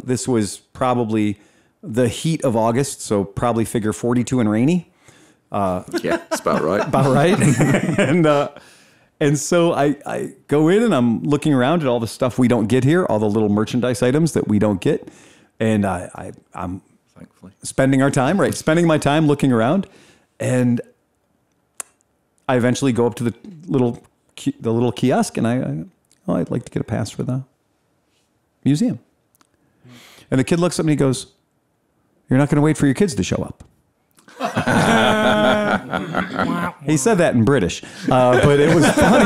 This was probably the heat of August, so probably figure 42 and rainy. Yeah, that's about right. About right. And so I go in and I'm looking around at all the stuff we don't get here, all the little merchandise items that we don't get. And I'm Thankfully. spending my time looking around. And I eventually go up to the little kiosk and I'd like to get a pass for the museum. And the kid looks at me and he goes, "You're not going to wait for your kids to show up." He said that in British, but it was funny.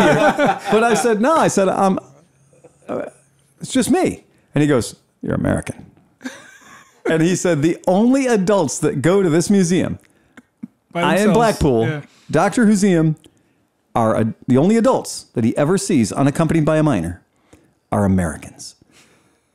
But I said, "No," I said, it's just me. And he goes, "You're American." And he said, "The only adults that go to this museum, I in Blackpool, Doctor Who-seum, are the only adults that he ever sees unaccompanied by a minor are Americans."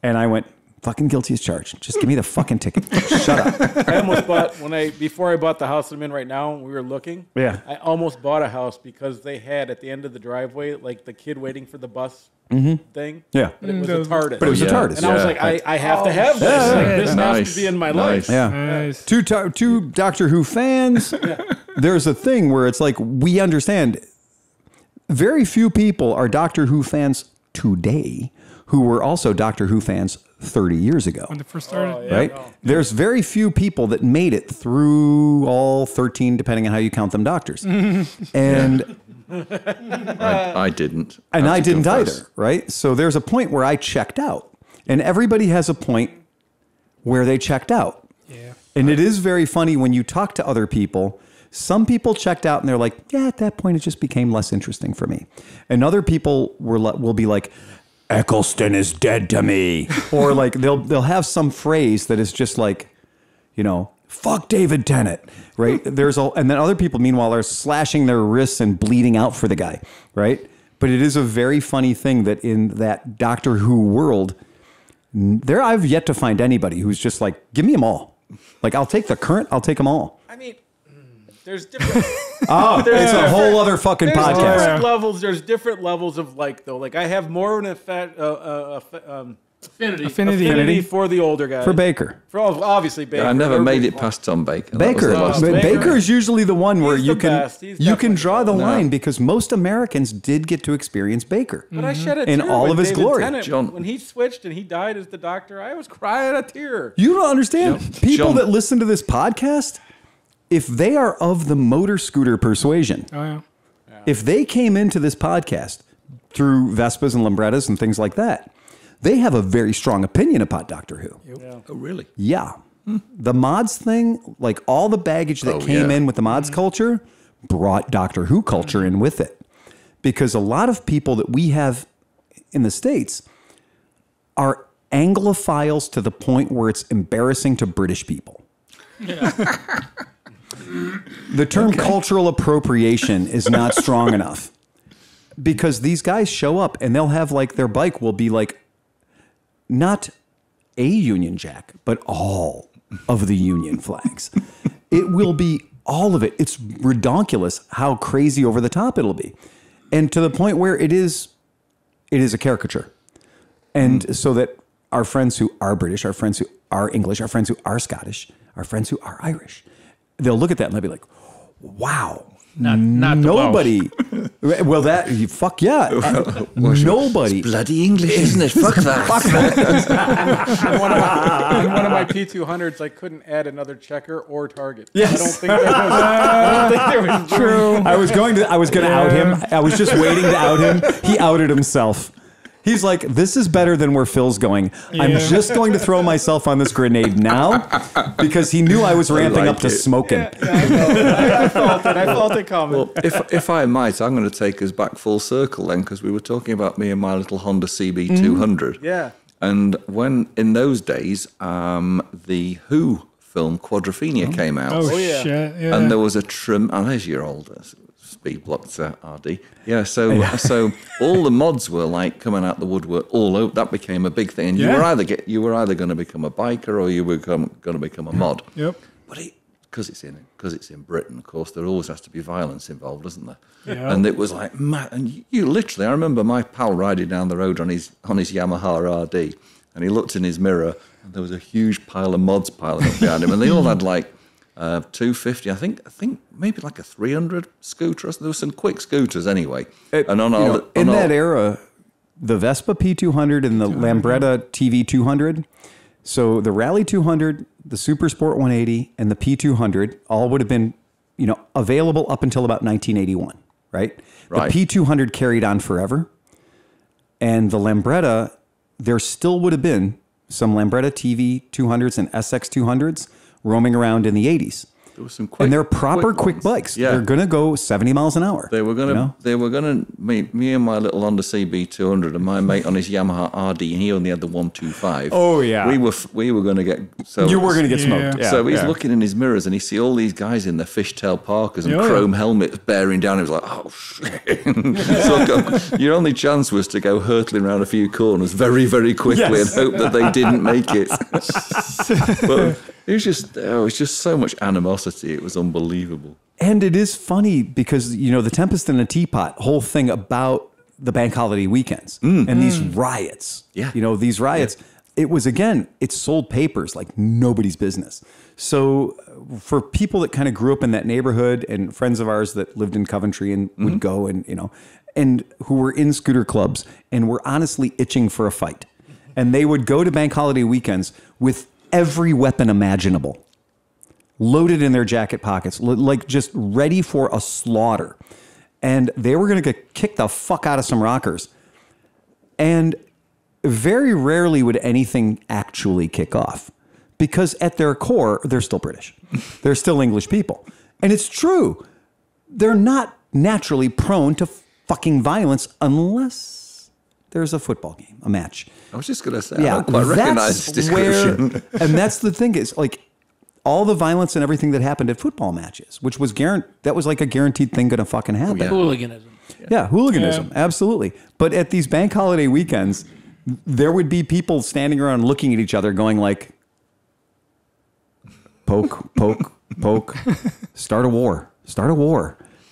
And I went, "Fucking guilty as charged. Just give me the fucking ticket. Shut up." I almost bought before I bought the house I'm in right now. We were looking. Yeah. I almost bought a house because they had at the end of the driveway like the kid waiting for the bus thing. Yeah. But it was a TARDIS. But it was a TARDIS. And I was like, I have to have this. Yeah. Like, this has Nice. to be in my Nice. life. Yeah. Nice. Two Doctor Who fans. There's a thing where it's like, we understand very few people are Doctor Who fans today who were also Doctor Who fans 30 years ago. When it first started. Right? There's very few people that made it through all 13, depending on how you count them, doctors. And I didn't. And have I to didn't confess. either, right? So there's a point where I checked out. And everybody has a point where they checked out. Yeah. And it is very funny when you talk to other people. Some people checked out and they're like, "Yeah, at that point it just became less interesting for me." And other people will be like, "Eccleston is dead to me." Or like they'll have some phrase that is just like, "Fuck David Tennant," right? And then other people, meanwhile, are slashing their wrists and bleeding out for the guy, right? But it is a very funny thing that in that Doctor Who world, I've yet to find anybody who's just like, "Give me them all. Like, I'll take the current, I'll take them all." I mean, there's different. It's a whole other fucking There's podcast. different levels. There's different levels of like though. Like I have more of an Affinity. for the older guys. For Baker. For obviously Baker. I never made it past Tom Baker. That was Baker. the last But one. Baker is usually the one where He's you the can best. He's you can definitely draw the the line because most Americans did get to experience Baker. But I shed a In tear all when of his David glory. Tennant, John- when he switched and he died as the doctor, I was crying a tear. You don't understand. People John- that listen to this podcast, if they are of the motor scooter persuasion, Oh yeah. if they came into this podcast through Vespas and Lambrettas and things like that, they have a very strong opinion about Doctor Who. Oh, really? Yeah. The mods thing, like all the baggage that came yeah. in with the mods culture, brought Doctor Who culture in with it. Because a lot of people that we have in the States are Anglophiles to the point where it's embarrassing to British people. The term cultural appropriation is not strong enough. Because these guys show up and they'll have like their bike will be like not a Union Jack, but all of the Union flags. It will be all of it. It's redonkulous how crazy over the top it'll be. And to the point where it is a caricature. And so that our friends who are British, our friends who are English, our friends who are Scottish, our friends who are Irish, they'll look at that and they'll be like, wow. Not the Nobody. Well, fuck yeah. Nobody. Bloody English, isn't it? Fuck that. In one of my P200s, I couldn't add another checker or target. Yes. I don't think there was True. I was going to out him. I was just waiting to out him. He outed himself. He's like, this is better than where Phil's going. I'm just going to throw myself on this grenade now because he knew I was ramping up to smoking. I felt it coming. Well, if I might, I'm going to take us back full circle then, because we were talking about me and my little Honda CB200. Yeah. And when, in those days, the Who film Quadrophenia came out. Oh, yeah. shit. Yeah. And there was a there's your old speed blocked RD. Yeah, so all the mods were like coming out the woodwork all over. That became a big thing. And you were either going to become a biker or you were going to become a mod. Yep. But because it's in Britain, of course, there always has to be violence involved, doesn't there? Yeah. And it was like, man, and you literally, I remember my pal riding down the road on his Yamaha RD, and he looked in his mirror, and there was a huge pile of mods piling up behind him, and they all had like 250, I think maybe like a 300 scooter. There were some quick scooters anyway. And In that era, the Vespa P200 and the Lambretta TV200, so the Rally 200, the Super Sport 180, and the P200 all would have been, available up until about 1981, right? Right. The P200 carried on forever. And the Lambretta, there still would have been some Lambretta TV 200s and SX 200s roaming around in the 80s. There were some quick, And they're proper quick ones. bikes. Yeah. They're going to go 70 miles an hour. They were gonna. Me and my little Honda CB200 and my mate on his Yamaha RD, and he only had the 125. Oh, yeah. We were gonna get. So You were going to get Yeah. smoked. Yeah, so he's yeah. looking in his mirrors and he see all these guys in their fishtail parkers and Oh, yeah. chrome helmets bearing down. He was like, "Oh shit!" So your only chance was to go hurtling around a few corners very, very quickly Yes. and hope that they didn't make it. But it was just so much animosity. It was unbelievable. And it is funny because, the Tempest in a Teapot whole thing about the bank holiday weekends and these riots. Yeah. These riots. It was, again, it sold papers like nobody's business. So for people that kind of grew up in that neighborhood and friends of ours that lived in Coventry and would go and, and who were in scooter clubs and were honestly itching for a fight. And they would go to bank holiday weekends with every weapon imaginable loaded in their jacket pockets, like just ready for a slaughter. And they were going to get kicked the fuck out of some rockers. And very rarely would anything actually kick off because at their core, they're still British. They're still English people. And it's true. They're not naturally prone to fucking violence unless there's a football game, a match. I was just going to say, I don't quite recognize this description. And that's the thing is like all the violence and everything that happened at football matches, which was that was like a guaranteed thing going to fucking happen. yeah. Hooliganism. Yeah, hooliganism, absolutely. But at these bank holiday weekends, there would be people standing around looking at each other going like, poke, poke, poke, start a war,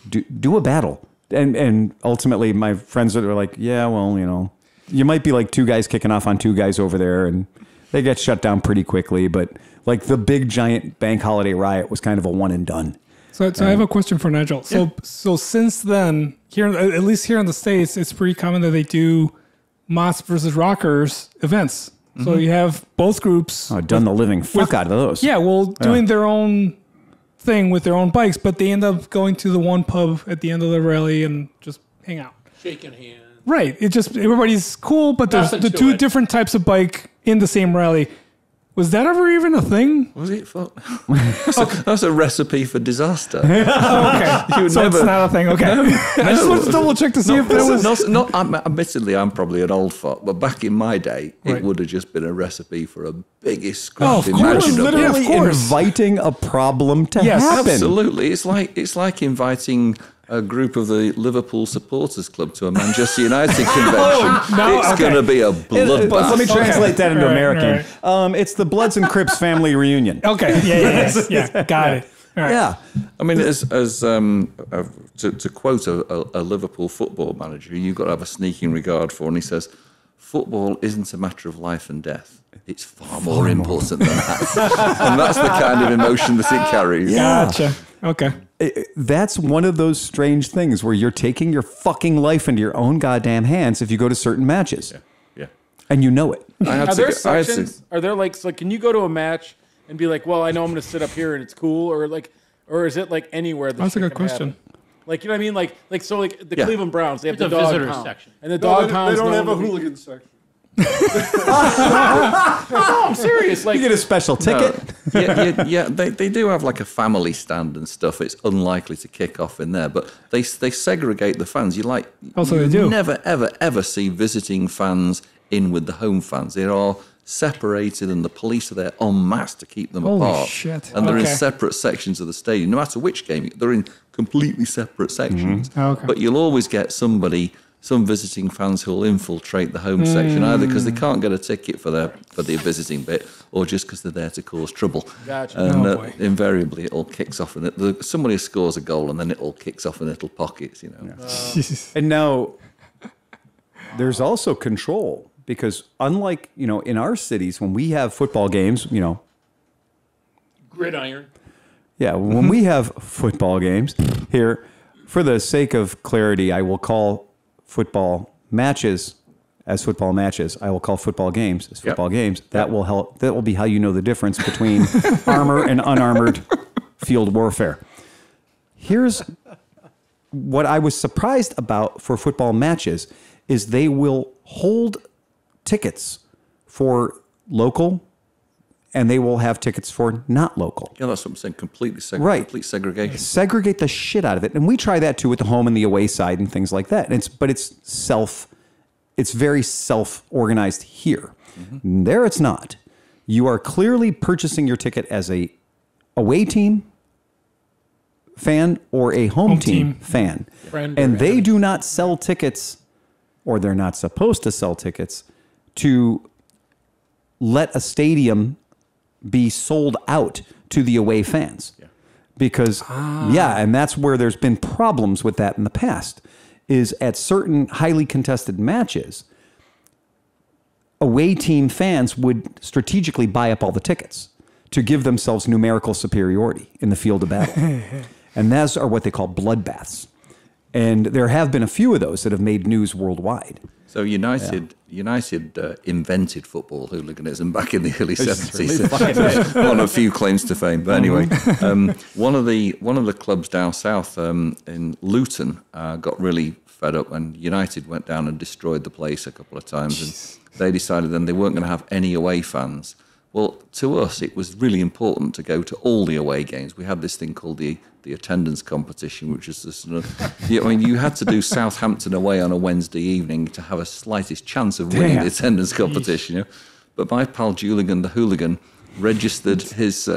do a battle. And ultimately my friends were like, yeah, well, you might be like two guys kicking off on two guys over there, and they get shut down pretty quickly. But like the big giant bank holiday riot was kind of a one and done. So I have a question for Nigel. So since then, here at least here in the States, it's pretty common that they do Mott's versus Rockers events. So you have both groups. Oh, done the living fuck out of those. Yeah, well, doing their own thing with their own bikes, but they end up going to the one pub at the end of the rally and just hang out. Shaking hands. Right. It just everybody's cool, but there's Nothing the to two it. different types of bike in the same rally. Was that ever even a thing? Was it? That's a recipe for disaster. Okay. You So it's not a thing. Okay. I just wanted to double check to see if there was. Admittedly, I'm probably an old fuck, but back in my day, Right. it would have just been a recipe for a biggest Oh, scrap of course, imaginable. literally. Literally of course. inviting a problem to Yes, happen. Absolutely, it's like inviting a group of the Liverpool Supporters Club to a Manchester United convention. no, It's okay. going to be a bloodbath. Let me translate that into All right, American. It's the Bloods and Crips family reunion. Okay. Yeah. Got it. All right. Yeah. I mean, to quote a Liverpool football manager, you've got to have a sneaking regard for, and he says, "Football isn't a matter of life and death. It's far more important than that." And that's the kind of emotion that it carries. Gotcha. Okay. That's one of those strange things where you're taking your fucking life into your own goddamn hands if you go to certain matches. Yeah. And you know it. Are there sections? Are there like, so can you go to a match and be like, well, I know I'm going to sit up here and it's cool, or is it like anywhere? That's a good question. Like, you know what I mean? Like so, like the Yeah. Cleveland Browns, they have It's the a dog visitor pound. section. And the No, dog they pounds don't have a known to be- hooligan section. No, I'm serious. Like, You get a special ticket. They do have like a family stand and stuff. It's unlikely to kick off in there, but they segregate the fans. You They do. never ever see visiting fans in with the home fans. They are separated, and the police are there en masse to keep them Holy apart. shit. And they're in Okay. separate sections of the stadium. No matter which game, they're in completely separate sections. Okay. But you'll always get some visiting fans who will infiltrate the home section, either because they can't get a ticket for the visiting bit, or just because they're there to cause trouble. Gotcha. And Oh, boy. invariably, it all kicks off, and somebody scores a goal, and then it all kicks off in little pockets. You know. And now there's also control because unlike, in our cities, when we have football games, Gridiron. yeah, when we have football games here, for the sake of clarity, I will call football matches as football matches. I will call football games as football games. That will help. That will be how you know the difference between armor and unarmored field warfare. Here's what I was surprised about for football matches is they will hold tickets for local and they will have tickets for not local. Yeah, that's what I'm saying. Completely Right. complete segregation. Segregate the shit out of it. And we try that too with the home and the away side and things like that. And it's very self-organized here. There it's not. You are clearly purchasing your ticket as a away team fan or a home team fan. Friend And or they do not sell tickets, or they're not supposed to sell tickets, to let a stadium be sold out to the away fans. Because, and that's where there's been problems with that in the past, is at certain highly contested matches, away team fans would strategically buy up all the tickets to give themselves numerical superiority in the field of battle. And those are what they call bloodbaths. And there have been a few of those that have made news worldwide. So United invented football hooliganism back in the early 70s. On a few claims to fame, but anyway, one of the clubs down south in Luton got really fed up, and United went down and destroyed the place a couple of times, and they decided then they weren't going to have any away fans. Well, to us, it was really important to go to all the away games. We had this thing called the attendance competition, which is this, you had to do Southampton away on a Wednesday evening to have a slightest chance of winning the attendance competition. But my pal Julian the hooligan registered his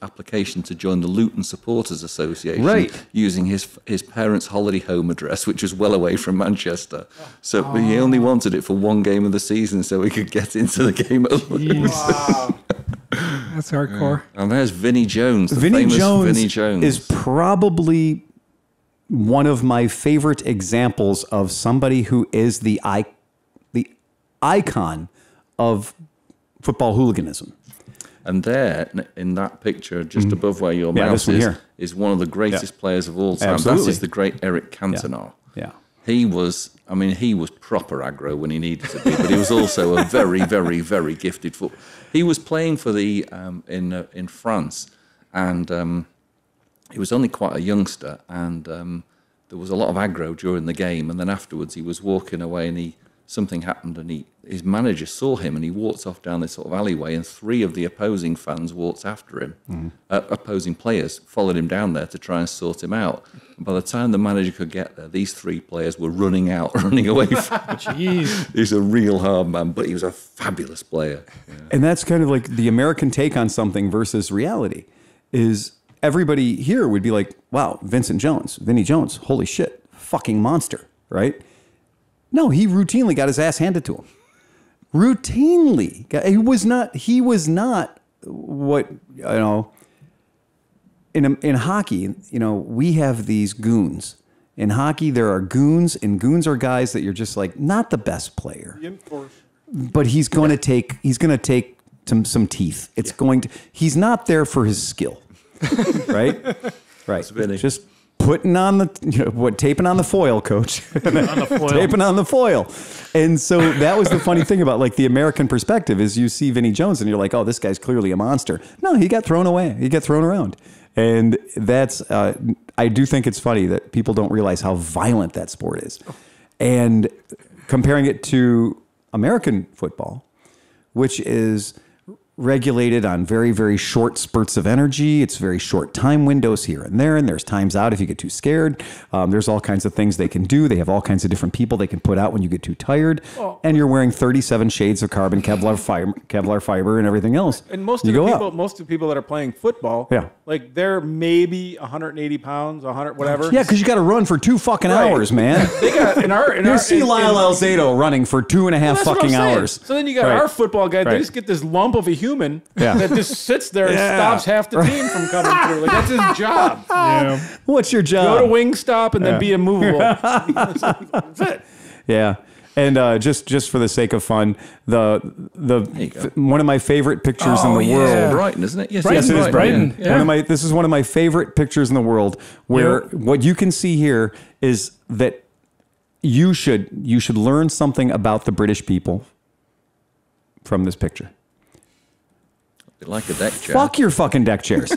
application to join the Luton Supporters Association, using his parents' holiday home address, which was well away from Manchester. So he only wanted it for one game of the season, so he could get into the game at Luton. Wow. That's hardcore. And there's Vinnie Jones, the Vinnie famous Jones, Vinnie Jones. is probably one of my favorite examples of somebody who is the icon of football hooliganism. And there, in that picture, just above where your mouse is one of the greatest players of all time. Absolutely. That is the great Eric Cantona. Yeah. He was proper aggro when he needed to be, but he was also a very, very, very gifted footballer. He was playing for the in France, and he was only quite a youngster, and there was a lot of aggro during the game, and then afterwards he was walking away, and something happened, and his manager saw him, and he walked off down this sort of alleyway, and 3 of the opposing fans walked after him. Opposing players followed him down there to try and sort him out. And by the time the manager could get there, these 3 players were running away from him. Jeez. He's a real hard man, but he was a fabulous player. Yeah. And that's kind of like the American take on something versus reality. Is everybody here would be like, wow, Vinny Jones, holy shit, fucking monster, right? No, he routinely got his ass handed to him. Routinely. He was not what, in hockey, we have these goons. In hockey, there are goons, and goons are guys that you're just like, not the best player. But he's going to take some teeth. He's not there for his skill. Right? Right. Just putting on taping on the foil, coach. Taping on the foil. And so that was the funny thing about like the American perspective is you see Vinny Jones and you're like, oh, this guy's clearly a monster. No, he got thrown away. He got thrown around. And that's, I do think it's funny that people don't realize how violent that sport is. And comparing it to American football, which is regulated on very, very short spurts of energy. It's very short time windows here and there, and there's times out if you get too scared. There's all kinds of things they can do. They have all kinds of different people they can put out when you get too tired. And you're wearing 37 shades of carbon Kevlar fiber and everything else. And most of the people that are playing football, like they're maybe 180 pounds, 100, whatever. Yeah, because you got to run for 2 fucking hours, man. They got you see Lyle Alzado running for 2.5 fucking hours. So then you got our football guy. They just get this lump of a human that just sits there and stops half the team from coming through. Like that's his job. Yeah. What's your job? Go to Wingstop and then be immovable. That's it. Yeah. And just for the sake of fun, one of my favorite pictures in the world. Brighton, isn't it? Yes, yes, it is Brighton. Yeah. This is one of my favorite pictures in the world where what you can see here is that you should learn something about the British people from this picture. Like a deck chair. Fuck your fucking deck chairs.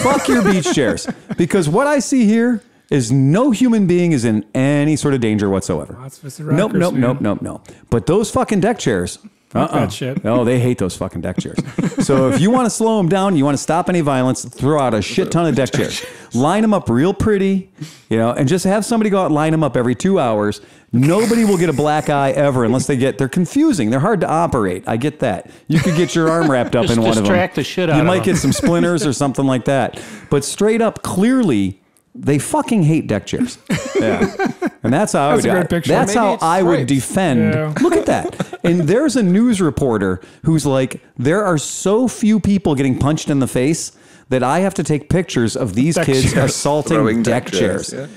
Fuck your beach chairs. Because what I see here is no human being is in any sort of danger whatsoever. Nope. But those fucking deck chairs. That shit. No, they hate those fucking deck chairs. So if you want to slow them down, you want to stop any violence, throw out a shit ton of deck chairs. Line them up real pretty, and just have somebody go out and line them up every 2 hours. Nobody will get a black eye ever unless they're confusing. They're hard to operate. I get that. You could get your arm wrapped up in one of them. Distract the shit out of them. You might get some splinters or something like that. But straight up, clearly, they fucking hate deck chairs. Yeah. And that's how that's how I would defend. Yeah. Look at that. And there's a news reporter who's like, there are so few people getting punched in the face that I have to take pictures of these kids assaulting deck chairs. Yeah.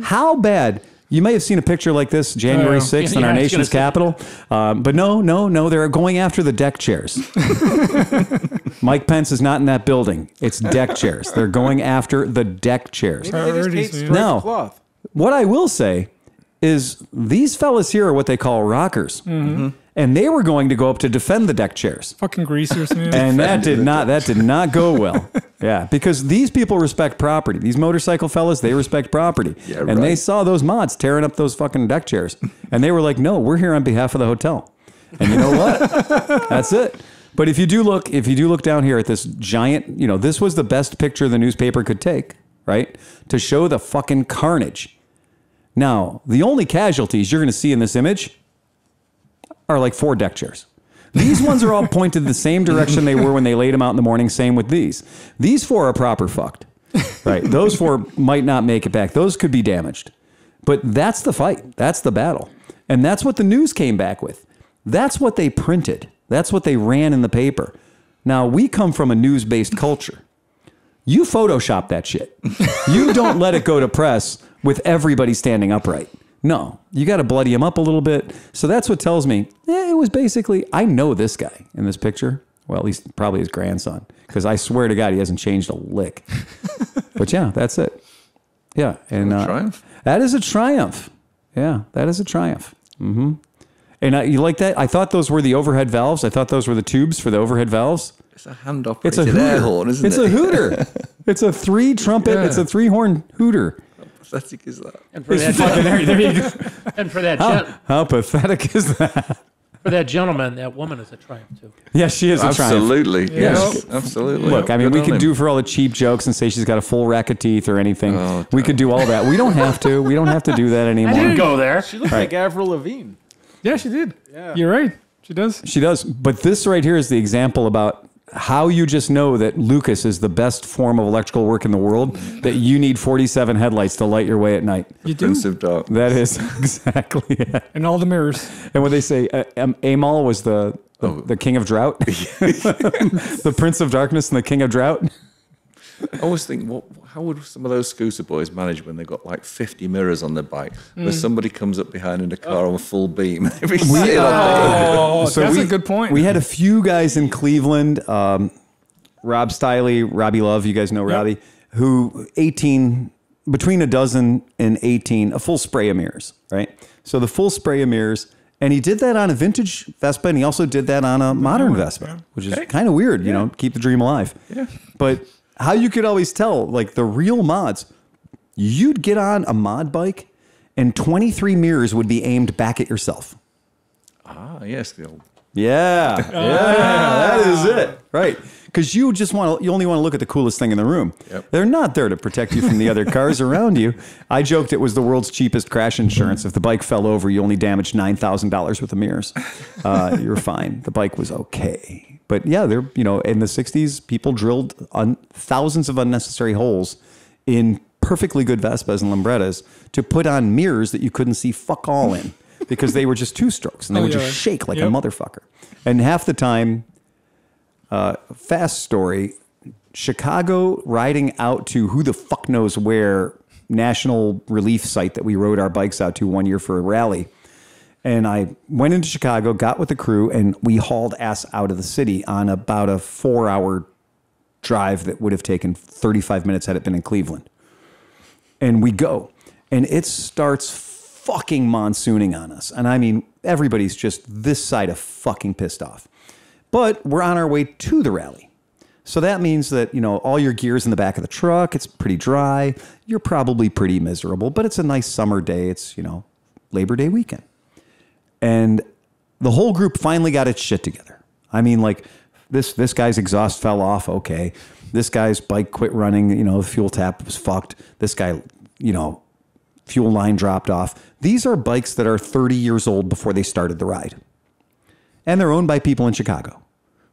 How bad? You may have seen a picture like this January 6th in our nation's capital. But no, they're going after the deck chairs. Mike Pence is not in that building. It's deck chairs. They're going after the deck chairs. Now, what I will say is these fellas here are what they call rockers. Mm-hmm. And they were going to go up to defend the deck chairs. Fucking greasers, man. And that did not go well. Yeah, because these people respect property. These motorcycle fellas, they respect property. Yeah, and they saw those mods tearing up those fucking deck chairs. And they were like, no, we're here on behalf of the hotel. And you know what? That's it. But if you do look down here at this giant, this was the best picture the newspaper could take, right? To show the fucking carnage. Now, the only casualties you're going to see in this image are like 4 deck chairs. These ones are all pointed the same direction they were when they laid them out in the morning. Same with these. These 4 are proper fucked. Right? Those 4 might not make it back. Those could be damaged. But that's the fight. That's the battle. And that's what the news came back with. That's what they printed. That's what they ran in the paper. Now, we come from a news-based culture. You Photoshop that shit. You don't let it go to press with everybody standing upright. No, you got to bloody him up a little bit. So that's what tells me it was basically, I know this guy in this picture. Well, at least probably his grandson, because I swear to God, he hasn't changed a lick. But yeah, that's it. Yeah. And triumph. that is a triumph. Yeah, that is a triumph. Mm-hmm. And you like that? I thought those were the overhead valves. I thought those were the tubes for the overhead valves. It's a hand It's a operated hooter. air horn, isn't It's it? a hooter. It's a 3 trumpet. Yeah. It's a 3-horn hooter. How pathetic is that? And for that, There you go. and for that, How pathetic is that? for that gentleman, that woman is a triumph too. Yeah, she is a triumph. Absolutely. Yes, Yeah. absolutely. Look, I mean, Good we on could him. do for all the cheap jokes and say she's got a full rack of teeth or anything. Oh, We could do all that. We don't have to. We don't have to do that I didn't anymore. go there. She looks like Avril Lavigne. Yeah, she did. Yeah. You're right. She does. She does. But this right here is the example about how you just know that Lucas is the best form of electrical work in the world, that you need 47 headlights to light your way at night. You do. Prince of Dark. That is exactly it. And all the mirrors. And when they say Amal was the king of drought, the prince of darkness and the king of drought. I always think, how would some of those scooter boys manage when they've got like 50 mirrors on their bike, where somebody comes up behind in a car on a full beam? Every sitting on Oh, So that's we- a good point. We had a few guys in Cleveland, Rob Stiley, Robbie Love, you guys know Robbie, who between a dozen and 18, a full spray of mirrors, right? So the full spray of mirrors, and he did that on a vintage Vespa, and he also did that on a modern Vespa, which is kind of weird, you know, keep the dream alive. Yeah. But how you could always tell, like the real mods, you'd get on a mod bike and 23 mirrors would be aimed back at yourself. Ah, yes, the old. Yeah, that is it, right? Because you only want to look at the coolest thing in the room. Yep. They're not there to protect you from the other cars around you. I joked it was the world's cheapest crash insurance. If the bike fell over, you only damaged $9,000 worth of mirrors. You're fine. The bike was okay. But yeah, in the 60s, people drilled thousands of unnecessary holes in perfectly good Vespas and Lambrettas to put on mirrors that you couldn't see fuck all in, because they were just 2-strokes and they would just shake like a motherfucker. And half the time, fast story, Chicago riding out to who the fuck knows where national relief site that we rode our bikes out to one year for a rally. And I went into Chicago, got with the crew, and we hauled ass out of the city on about a 4-hour drive that would have taken 35 minutes had it been in Cleveland. And we go, and it starts fucking monsooning on us. And I mean, everybody's just this side of fucking pissed off. But we're on our way to the rally. So that means that, all your gear's in the back of the truck. It's pretty dry. You're probably pretty miserable, but it's a nice summer day. It's, Labor Day weekend. And the whole group finally got its shit together. I mean, like, this guy's exhaust fell off. Okay. This guy's bike quit running. The fuel tap was fucked. This guy, fuel line dropped off. These are bikes that are 30 years old before they started the ride. And they're owned by people in Chicago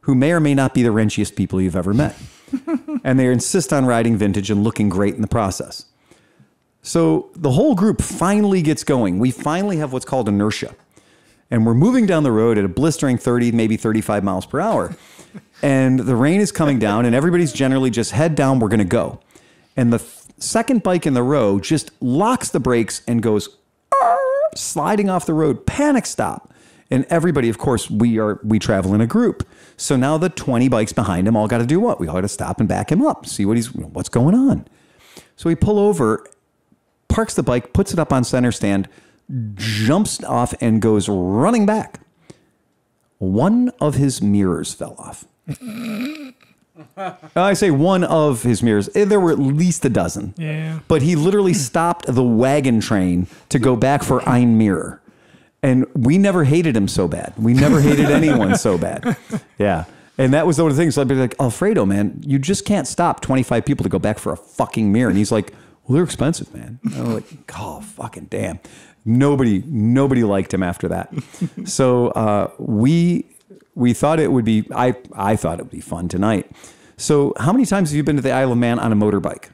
who may or may not be the wrenchiest people you've ever met. And they insist on riding vintage and looking great in the process. So the whole group finally gets going. We finally have what's called inertia. And we're moving down the road at a blistering 30, maybe 35 miles per hour. And the rain is coming down, and everybody's generally just head down, we're going to go. And the second bike in the row just locks the brakes and goes sliding off the road, panic stop. And everybody, of course, we travel in a group. So now the 20 bikes behind him all got to do what? We all got to stop and back him up, see what's going on. So we pull over, parks the bike, puts it up on center stand, jumps off and goes running back. One of his mirrors fell off. I say one of his mirrors. There were at least a dozen. Yeah. But he literally stopped the wagon train to go back for ein Mirror. And we never hated him so bad. We never hated anyone so bad. Yeah. And that was one of the things. I'd be like, Alfredo, man, you just can't stop 25 people to go back for a fucking mirror. And he's like, well, they're expensive, man. And I'm like, oh, fucking damn. Nobody liked him after that. So we thought it would be, I thought it would be fun tonight. So how many times have you been to the Isle of Man on a motorbike?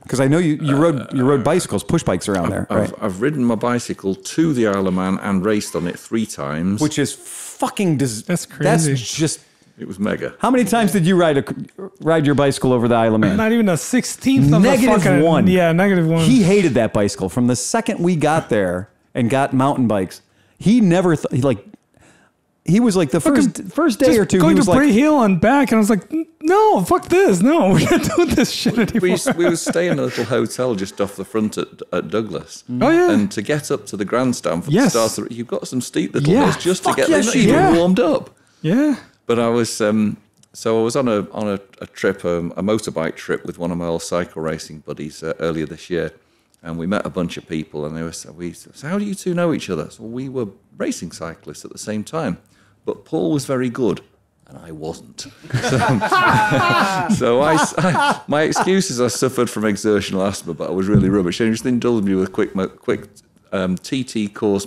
Because I know you rode bicycles, push bikes around there, right? I've ridden my bicycle to the Isle of Man and raced on it 3 times. Which is fucking... That's crazy. That's just It was mega. How many times did you ride your bicycle over the Isle of Man? Not even a 16th of Negative a fucking, one. Yeah, -1. He hated that bicycle from the second we got there and got mountain bikes. He never he was like the first day Just or two. going He was to Bray like, Hill and back, and I was like, no, fuck this. No, we're not doing this shit anymore. We were staying in a little hotel just off the front at Douglas. Oh, yeah. And to get up to the grandstand for Yes. the start, you've got some steep little Yeah. hills just to Fuck get yes, them you even do. warmed up. Yeah. But I was so I was on a trip, a motorbike trip with one of my old cycle racing buddies earlier this year, and we met a bunch of people, and they were so how do you two know each other? So we were racing cyclists at the same time, but Paul was very good, and I wasn't. So my excuse is I suffered from exertional asthma, but I was really rubbish. And just indulge me with a quick TT course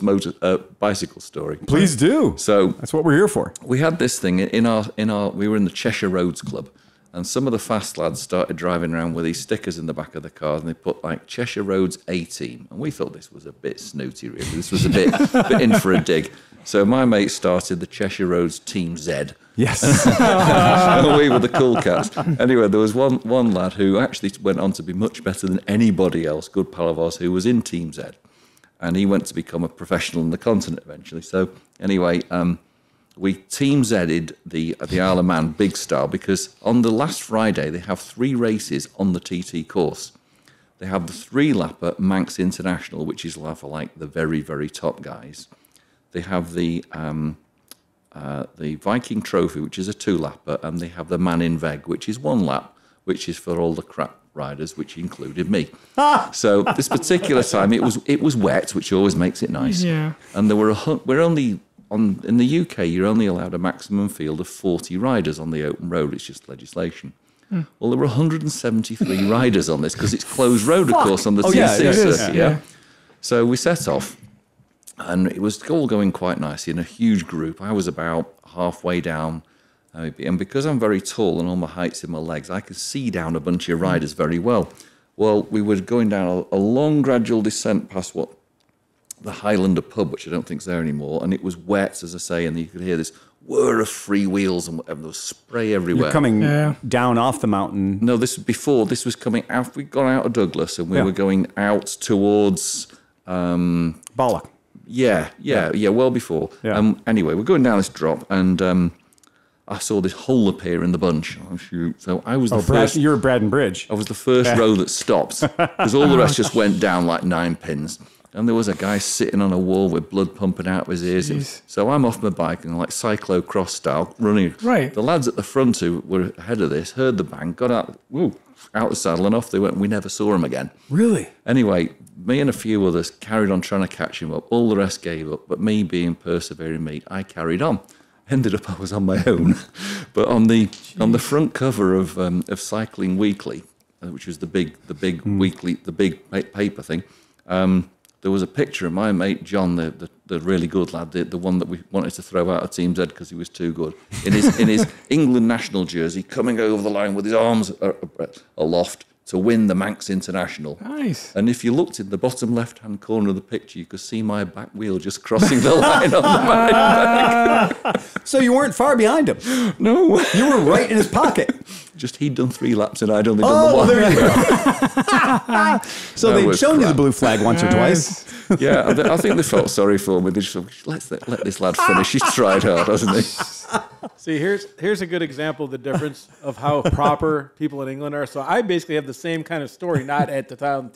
bicycle story. please do. So That's what we're here for. we had this thing in our we were in the Cheshire Roads Club, and some of the fast lads started driving around with these stickers in the back of the cars, and they put like Cheshire Roads A Team, and we thought this was a bit snooty, really. This was a bit in for a dig. So my mate started the Cheshire Roads Team Z. Yes. We were the cool cats. Anyway, there was one lad who actually went on to be much better than anybody else, good pal of ours, who was in Team Z. And he went to become a professional in the continent eventually. So anyway, we Team Z'd the Isle of Man big style, because on the last Friday, they have 3 races on the TT course. They have the 3-lapper Manx International, which is for like the very, very top guys. They have the Viking Trophy, which is a 2-lapper, and they have the Man in Veg, which is 1 lap, which is for all the crap riders, which included me. So this particular time, it was wet, which always makes it nice. Yeah. And there were in the UK, you're only allowed a maximum field of 40 riders on the open road. It's just legislation. Well, there were 173 riders on this because it's closed road, of course, on the Oh, yeah, TT it is, circuit. yeah. So we set off, and it was all going quite nicely in a huge group. I was about halfway down, and because I'm very tall and all my height's in my legs, I could see down a bunch of riders very well. Well, we were going down a long, gradual descent past the Highlander pub, which I don't think's there anymore, and it was wet, as I say, and you could hear this whir of freewheels and whatever. There was spray everywhere. You're coming Yeah. down off the mountain. No, this was before. This was coming out. We'd gone out of Douglas, and we Yeah. were going out towards. Bollock. Yeah, well before. Yeah. Anyway, we're going down this drop, and I saw this hole appear in the bunch. Oh, shoot. So I was the first. You're Braden Bridge. I was the first row that stopped, because all the rest just went down like 9 pins. And there was a guy sitting on a wall with blood pumping out of his ears. Jeez. So I'm off my bike and like cyclo-cross style running. Right. The lads at the front who were ahead of this heard the bang, got out the saddle, and off they went. And we never saw him again. Really? Anyway, me and a few others carried on trying to catch him up. All the rest gave up, but me being persevering me, I carried on. Ended up I was on my own. But on the front cover of Cycling Weekly, which was the big weekly, the big paper thing, there was a picture of my mate John, the really good lad, the one that we wanted to throw out of Team Z because he was too good, in his England national jersey, coming over the line with his arms aloft to win the Manx International. Nice. And if you looked in the bottom left-hand corner of the picture, you could see my back wheel just crossing the line on the back. So you weren't far behind him. No, You were right in his pocket. just he'd done 3 laps and I'd only done the Oh, one. there you go. So That they'd was shown you the crap. blue flag once or twice. Yeah, I think they felt sorry for me. They just thought, let this lad finish. He's tried hard, hasn't he? See, here's a good example of the difference of how proper people in England are. So I basically have the same kind of story, not at the time,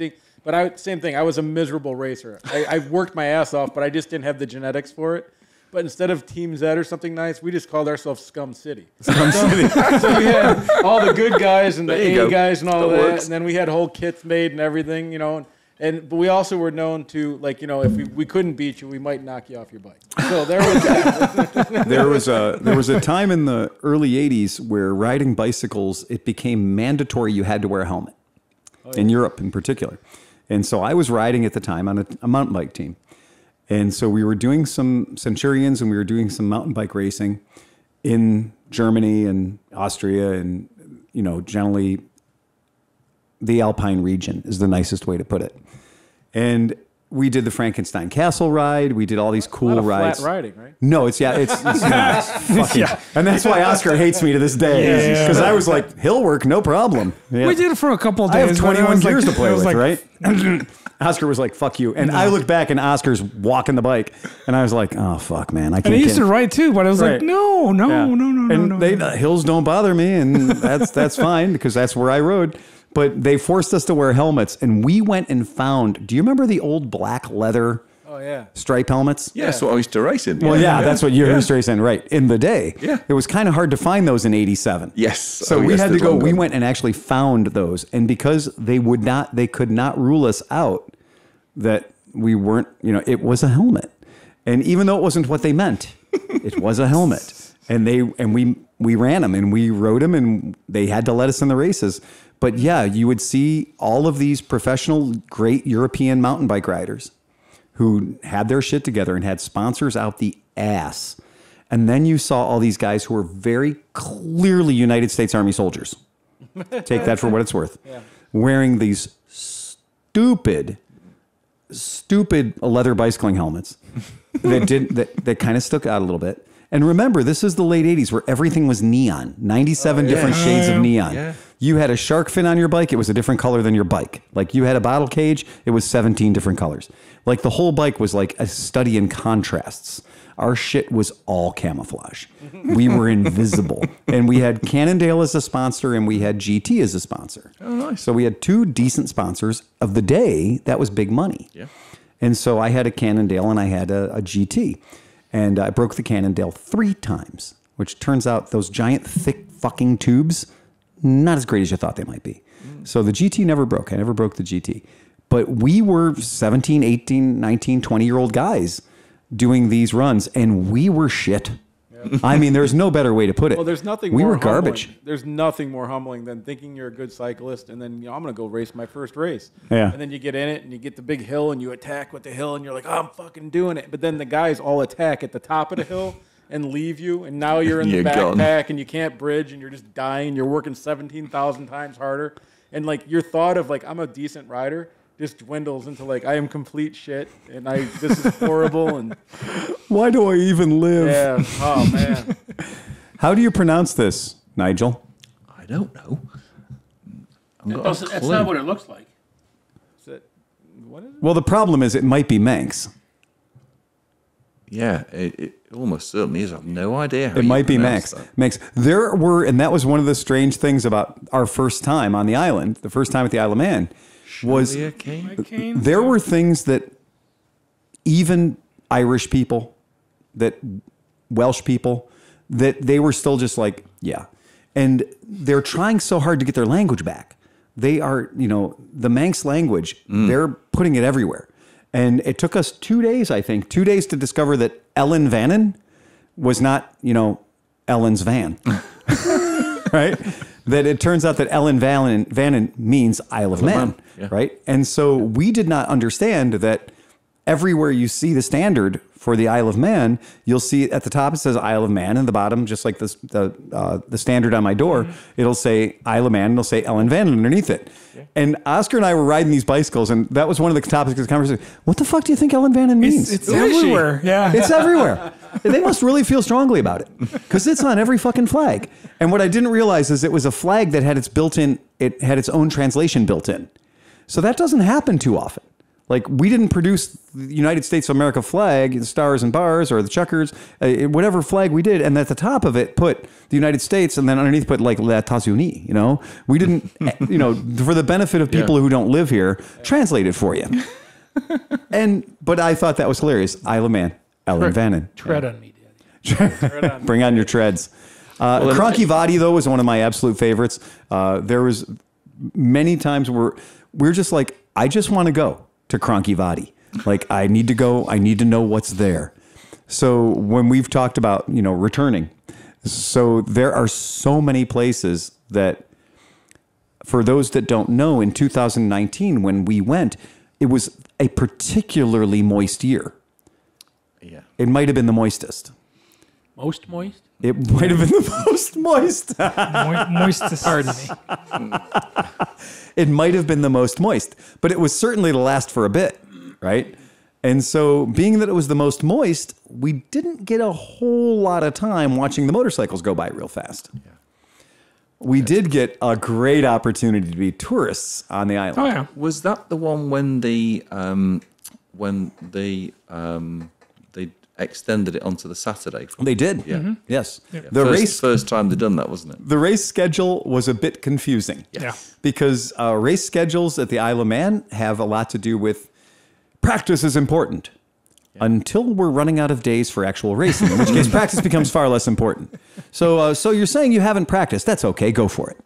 but same thing. I was a miserable racer. I worked my ass off, but I just didn't have the genetics for it. But instead of Team Z or something nice, we just called ourselves Scum City. So we had all the good guys and the There you A go. guys and all That that, works. and then we had whole kits made and everything, but we also were known to, if we couldn't beat you, we might knock you off your bike. So there was that. There was a time in the early 80s where riding bicycles, it became mandatory you had to wear a helmet, in Europe in particular. And so I was riding at the time on a mountain bike team. And so we were doing some Centurions and we were doing some mountain bike racing in Germany and Austria and, generally the Alpine region is the nicest way to put it. And we did the Frankenstein Castle ride. We did all these A cool lot of rides. flat riding, right? No, it's not. It's fucking, and that's why Oscar hates me to this day. Because I was like, hill work, no problem. Yeah. We did it for a couple of I days. have but it 21 was gears like, to play it was with, like, right? Oscar was like, fuck you. And I looked back and Oscar's walking the bike. And I was like, oh, fuck, man. I can't And I used get to ride too, but I was Right. like, no. And the hills don't bother me. And that's fine because that's where I rode. But they forced us to wear helmets. And we went and found, do you remember the old black leather Oh yeah. stripe helmets? Yeah, that's what I used to race in. Well, yeah, that's what you're racing, right? In the day, Yeah. it was kind of hard to find those in '87. Yes. so Oh, we yes, had to there's go. one We gone. went and actually found those, and because they could not rule us out that we weren't. It was a helmet, and even though it wasn't what they meant, it was a helmet, and we ran them and we rode them, and they had to let us in the races. But yeah, you would see all of these professional, great European mountain bike riders who had their shit together and had sponsors out the ass. And then you saw all these guys who were very clearly United States Army soldiers. Take that for what it's worth. Wearing these stupid leather bicycling helmets that kind of stuck out a little bit. And remember, this is the late 80s where everything was neon. 97 different shades of neon. Yeah. You had a shark fin on your bike, it was a different color than your bike. Like you had a bottle cage, it was 17 different colors. Like the whole bike was like a study in contrasts. Our shit was all camouflage. We were invisible. And we had Cannondale as a sponsor and we had GT as a sponsor. Oh, nice. So we had two decent sponsors of the day. That was big money. Yeah. And so I had a Cannondale and I had a GT. And I broke the Cannondale 3 times, which turns out those giant, thick fucking tubes, not as great as you thought they might be. So the GT never broke. I never broke the GT. But we were 17, 18, 19, 20-year-old guys doing these runs, and we were shit. I mean, there's no better way to put it. Well, there's nothing. We more were garbage. Humbling. There's nothing more humbling than thinking you're a good cyclist, and then I'm going to go race my first race. Yeah. And then you get in it, and you get the big hill, and you attack with the hill, and you're like, oh, I'm fucking doing it. But then the guys all attack at the top of the hill and leave you, and now you're in the You're gone. backpack, and you can't bridge, and you're just dying. You're working 17,000 times harder, and like your thought of like I'm a decent rider just dwindles into like I am complete shit, and this is horrible, and Why do I even live? yeah, oh man. How do you pronounce this, Nigel? I don't know. That's not what it looks like. Is it, what is it? Well, the problem is it might be Manx. Yeah, it almost certainly is. I have no idea how It you might be pronounce Manx. that. Manx. There were, and that was one of the strange things about our first time on the island, the first time at the Isle of Man, was Julia Kane? there were things that even Irish people, that Welsh people, that they were still just like, yeah. And they're trying so hard to get their language back. They are, the Manx language, they're putting it everywhere. And it took us 2 days, I think, 2 days to discover that Ellen Vannon was not, Ellen's van. Right? That it turns out that Ellen Vannon means Isle of Man. Yeah. Right? And so we did not understand that everywhere you see the standard for the Isle of Man, you'll see at the top it says Isle of Man, and the bottom, just like the standard on my door, it'll say Isle of Man, and it'll say Ellen Vannon underneath it. Yeah. And Oscar and I were riding these bicycles, and that was one of the topics of the conversation. What the fuck do you think Ellen Vannon means? It's everywhere. Yeah. It's everywhere. They must really feel strongly about it because it's on every fucking flag. And what I didn't realize is it was a flag that had it had its own translation built in. So that doesn't happen too often. Like we didn't produce the United States of America flag, the stars and bars or the checkers, whatever flag we did. And at the top of it put the United States and then underneath put like Les États-Unis, we didn't, for the benefit of people who don't live here, translate it for you. But I thought that was hilarious. Isle of Man, Ellen Vannon. Tread on me, Daddy. Bring on your treads. Cronky Vadi, though, was one of my absolute favorites. There was many times where we're just like, I just want to go to Cronky Vadi. Like, I need to go. I need to know what's there. So when we've talked about, returning, so there are so many places that, for those that don't know, in 2019, when we went, it was a particularly moist year. Yeah. It might have been the moistest. Most moist? It might have been the most moist. Moistest. Pardon me. It might have been the most moist, but it was certainly to last for a bit, right? And so, being that it was the most moist, we didn't get a whole lot of time watching the motorcycles go by real fast. We did get a great opportunity to be tourists on the island. Oh yeah. Was that the one when they extended it onto the Saturday? They did. Yeah. Yes. The first time they'd done that, wasn't it? The race schedule was a bit confusing. Yeah. Because race schedules at the Isle of Man have a lot to do with practice is important until we're running out of days for actual racing, in which case practice becomes far less important. So you're saying you haven't practiced. That's okay. Go for it.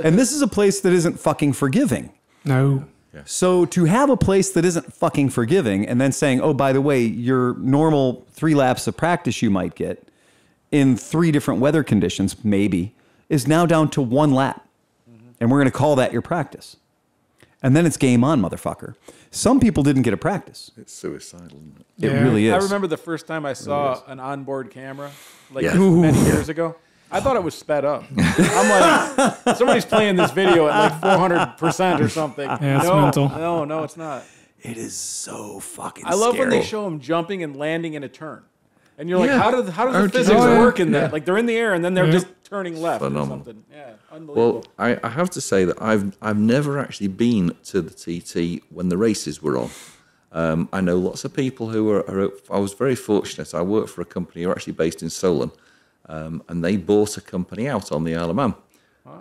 And this is a place that isn't fucking forgiving. No. So to have a place that isn't fucking forgiving and then saying, oh, by the way, your normal 3 laps of practice you might get in 3 different weather conditions, maybe, is now down to 1 lap. And we're going to call that your practice. And then it's game on, motherfucker. Some people didn't get a practice. It's suicidal, isn't it? It Yeah. really is. I remember the first time I saw an onboard camera, like Yeah. many years ago. I thought it was sped up. I'm like, somebody's playing this video at like 400% or something. Yeah, it's no, mental. No, it's not. It is so fucking I love when they scary. show them jumping and landing in a turn. And you're like, Yeah. how does the Aren't you physics doing work in that? that? Like they're in the air and then they're just turning left Phenomenal. or something. Yeah, unbelievable. Well, I have to say that I've never actually been to the TT when the races were on. I know lots of people who are. I was very fortunate. I worked for a company who are actually based in Solon, and they bought a company out on the Isle of Man,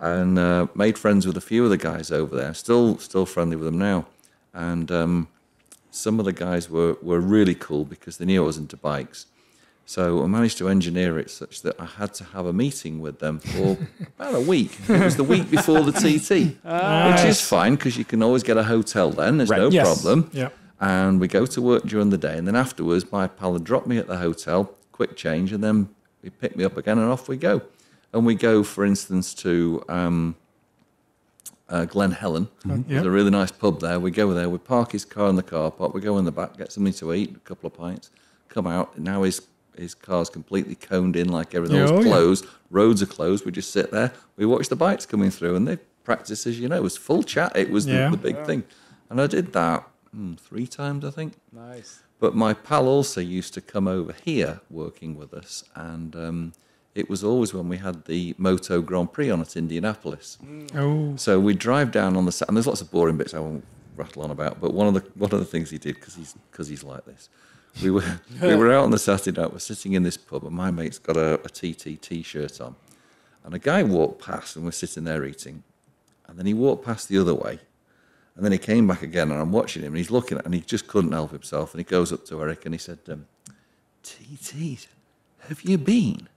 and made friends with a few of the guys over there. Still friendly with them now, and some of the guys were really cool because they knew I was into bikes. So I managed to engineer it such that I had to have a meeting with them for about a week. It was the week before the TT, which is fine because you can always get a hotel then. There's no Yes. problem. Yeah. And we go to work during the day, and then afterwards, my pal would drop me at the hotel, quick change, and then he pick me up again, and off we go. And we go, for instance, to Glen Helen. There's a really nice pub there. We go there, we park his car in the car park, we go in the back, get something to eat, a couple of pints, come out. Now his car's completely coned in, like everything was closed. Roads are closed. We just sit there. We watch the bikes coming through, and they practice, as you know. It was full chat. It was the big thing. And I did that 3 times, I think. Nice. But my pal also used to come over here working with us, and it was always when we had the Moto Grand Prix on at Indianapolis. Oh. So we drive down on the and there's lots of boring bits I won't rattle on about, but one of the things he did because he's like this. We were out on the Saturday night. We're sitting in this pub, and my mate's got a TT T-shirt on, and a guy walked past, and we're sitting there eating, and then he walked past the other way. And then he came back again, and I'm watching him, and he's looking at it, and he just couldn't help himself. And he goes up to Eric, and he said, TT, have you been?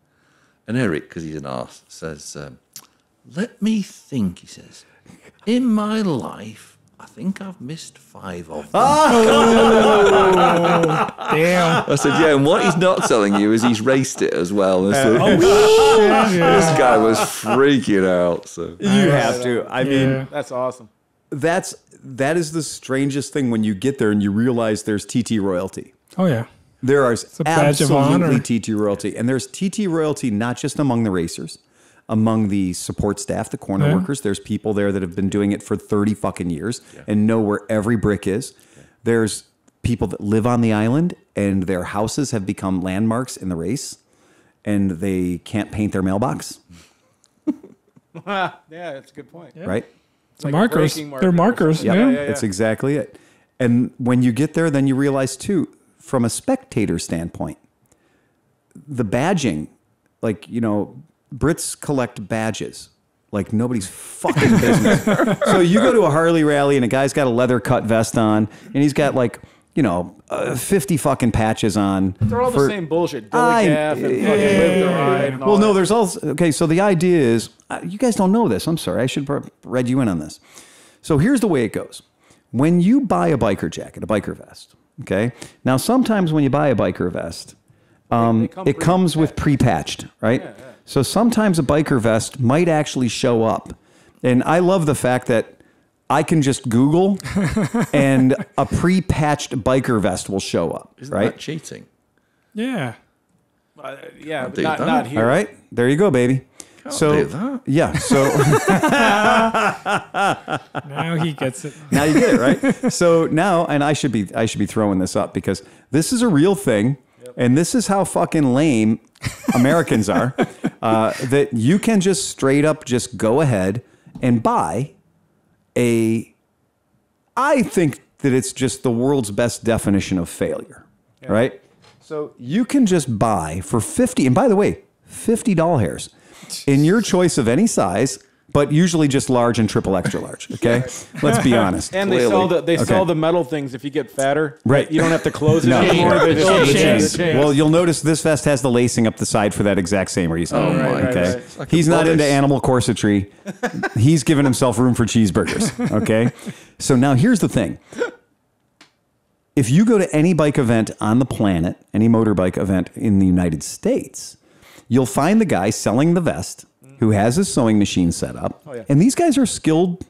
And Eric, because he's an arse, says, let me think, he says. In my life, I think I've missed 5 of them. Damn. I said, yeah, and what he's not telling you is he's raced it as well. And so, this guy was freaking out. So You have to. I mean, That's awesome. that is the strangest thing when you get there and you realize there's TT royalty. Oh yeah. There are a badge of absolutely honor. TT royalty. And there's TT royalty not just among the racers, among the support staff, the corner workers. There's people there that have been doing it for 30 fucking years and know where every brick is. There's people that live on the island and their houses have become landmarks in the race and they can't paint their mailbox, Yeah, that's a good point. right? The markers. braking They're markers. markers. Yep. Yeah. That's exactly it. And when you get there, then you realize too, from a spectator standpoint, the badging, like, you know, Brits collect badges like nobody's fucking business. So you go to a Harley rally and a guy's got a leather cut vest on and he's got like, you know, 50 fucking patches on. They're all for- the same bullshit. Dilly gaff and fucking live the ride. And all Well, no, that. there's also, okay, so the idea is, you guys don't know this. I'm sorry. I should have read you in on this. So here's the way it goes. When you buy a biker jacket, a biker vest, okay? Now, sometimes when you buy a biker vest, They come it comes with pre-patched, right? Yeah. So sometimes a biker vest might actually show up. And I love the fact that I can just Google and a pre-patched biker vest will show up, isn't right? that cheating? Yeah. Yeah, but do not that. here. All right, there you go, baby. So do that. yeah, so Now he gets it. now you get it, right? So now, and I should be throwing this up because this is a real thing, and this is how fucking lame Americans are. That you can just straight up just go ahead and buy I think that it's just the world's best definition of failure, right? So you can just buy for 50, and by the way, $50 doll hairs in your choice of any size, but usually just large and triple extra large. Okay, let's be honest. And Clearly. they sell the metal things. If you get fatter, Right. You don't have to close it No. anymore. They The just- chains. the chains. Well, you'll notice this vest has the lacing up the side for that exact same reason. Oh, my right, okay. right. It's like a He's not bodice. into animal corsetry. He's giving himself room for cheeseburgers. Okay. So now here's the thing. If you go to any bike event on the planet, any motorbike event in the United States, you'll find the guy selling the vest who has his sewing machine set up. Oh, yeah. And these guys are skilled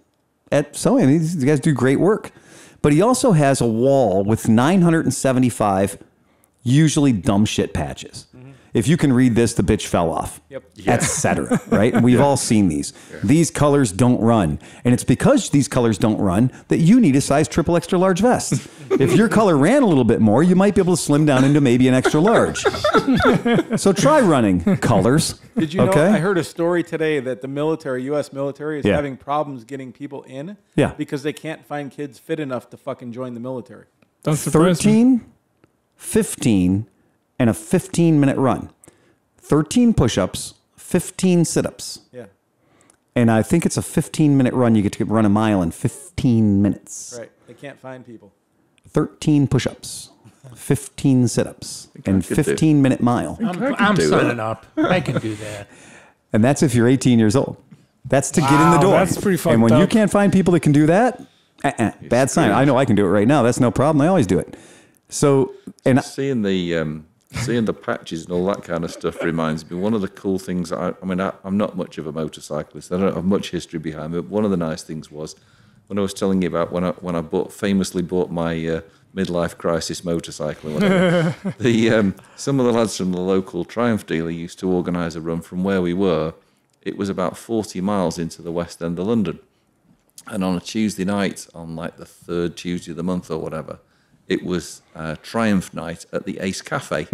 at sewing. These guys do great work. But he also has a wall with 975 usually dumb shit patches. If you can read this, the bitch fell off, Yep. etc. Right? And we've all seen these. These colors don't run. And it's because these colors don't run that you need a size triple extra large vest. If your color ran a little bit more, you might be able to slim down into maybe an extra large. So try running colors. Did you know? Okay? I heard a story today that the military, U.S. military, is Yeah. having problems getting people in. Yeah. Because they can't find kids fit enough to fucking join the military. Don't surprise me. 13, 15, and a 15-minute run. 13 push-ups, 15 sit-ups. Yeah. And I think it's a 15-minute run. You get to run a mile in 15 minutes. Right. They can't find people. 13 push-ups, 15 sit-ups, and could do. 15-minute mile. I'm do signing that. up. I can do that. And that's if you're 18 years old. That's to get in the Wow, door. that's pretty fucked And when you up. can't find people that can do that, bad sign. I know I can do it right now. That's no problem. I always do it. So, and Seeing the patches and all that kind of stuff reminds me. One of the cool things. I'm not much of a motorcyclist. I don't have much history behind me. But one of the nice things was when I was telling you about when I famously bought my midlife crisis motorcycle. Or whatever, some of the lads from the local Triumph dealer used to organise a run from where we were. It was about 40 miles into the west end of London, and on a Tuesday night, on like the third Tuesday of the month or whatever, it was Triumph night at the Ace Cafe.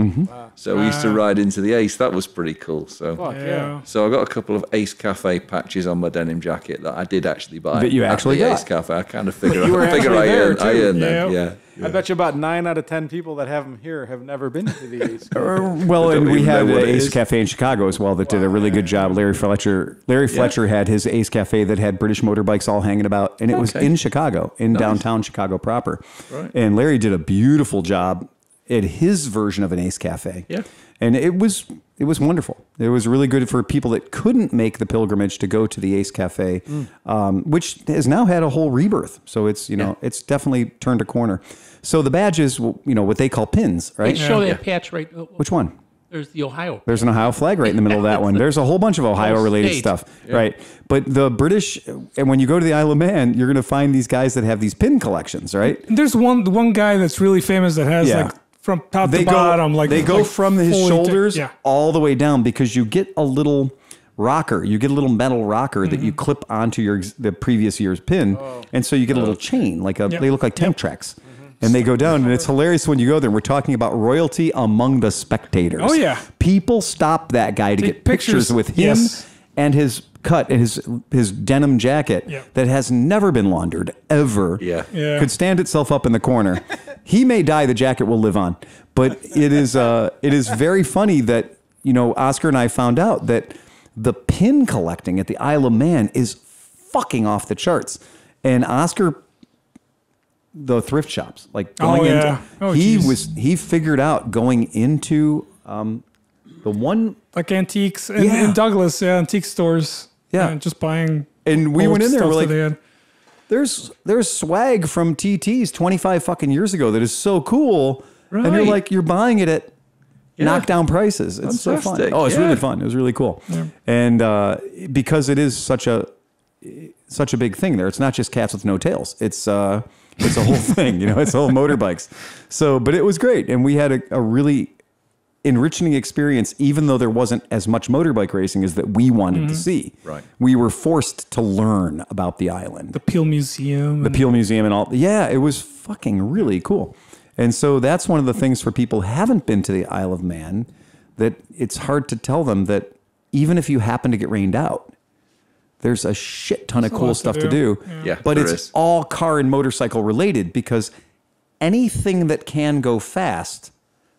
So we used to ride into the Ace. That was pretty cool. So, Fuck Yeah. so I got a couple of Ace Cafe patches on my denim jacket that I did actually buy. That you at actually the got. Ace Cafe. I kind of figure you were I actually there, earned too. them. Yep. Yeah. I bet you about 9 out of 10 people that have them here have never been to the Ace. well, and don't we even had know what the it Ace is. Cafe in Chicago as well that did a really good job. Larry Fletcher had his Ace Cafe that had British motorbikes all hanging about, and it was Okay. in Chicago, in downtown Chicago proper. Right. And Larry did a beautiful job at his version of an Ace Cafe. Yeah. And it was wonderful. It was really good for people that couldn't make the pilgrimage to go to the Ace Cafe, which has now had a whole rebirth. So it's it's definitely turned a corner. So the badges, what they call pins, They right? show that patch right. Which one? There's the Ohio. There's an Ohio flag right in the middle of that one. There's a whole bunch of Ohio-related state. stuff, right? But the British, and when you go to the Isle of Man, you're going to find these guys that have these pin collections, right? There's one guy that's really famous that has Yeah. like from top They to bottom, like they go like from his 40 shoulders yeah. all the way down because you get a little rocker. You get a little metal rocker that you clip onto the previous year's pin, and so you get a little chain, like they look like tank tracks. And they go down, and it's hilarious when you go there. We're talking about royalty among the spectators. Oh, yeah. People stop that guy to Take get pictures pictures. with him Yes. and his cut, his denim jacket Yeah. that has never been laundered ever. Yeah. Yeah. Could stand itself up in the corner. He may die, the jacket will live on. But it is very funny that Oscar and I found out that the pin collecting at the Isle of Man is fucking off the charts. And Oscar, the thrift shops, like going yeah. Oh, geez. he figured out going into the one, like antiques in, Yeah. in Douglas, antique stores. Yeah. and just buying. and we old went in there, stuff we're that like, they had. there's swag from TTs 25 fucking years ago that is so cool. And you're Right. like, you're buying it at knockdown prices. It's so fun. Fantastic. Oh, it's Yeah. really fun. It was really cool. And because it is such a big thing there, it's not just cats with no tails. It's a whole thing, it's all motorbikes. So, but it was great. And we had a really enriching experience, even though there wasn't as much motorbike racing as that we wanted to see. Right. We were forced to learn about the island. The Peel Museum. The Peel Museum and all. Yeah, it was fucking really cool. And so that's one of the things for people who haven't been to the Isle of Man, that it's hard to tell them that even if you happen to get rained out, there's a shit ton of cool stuff to do. Yeah, but there it's is. all car and motorcycle related, because anything that can go fast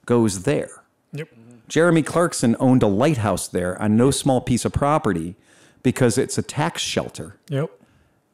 goes there. Yep. Jeremy Clarkson owned a lighthouse there on no small piece of property because it's a tax shelter. Yep.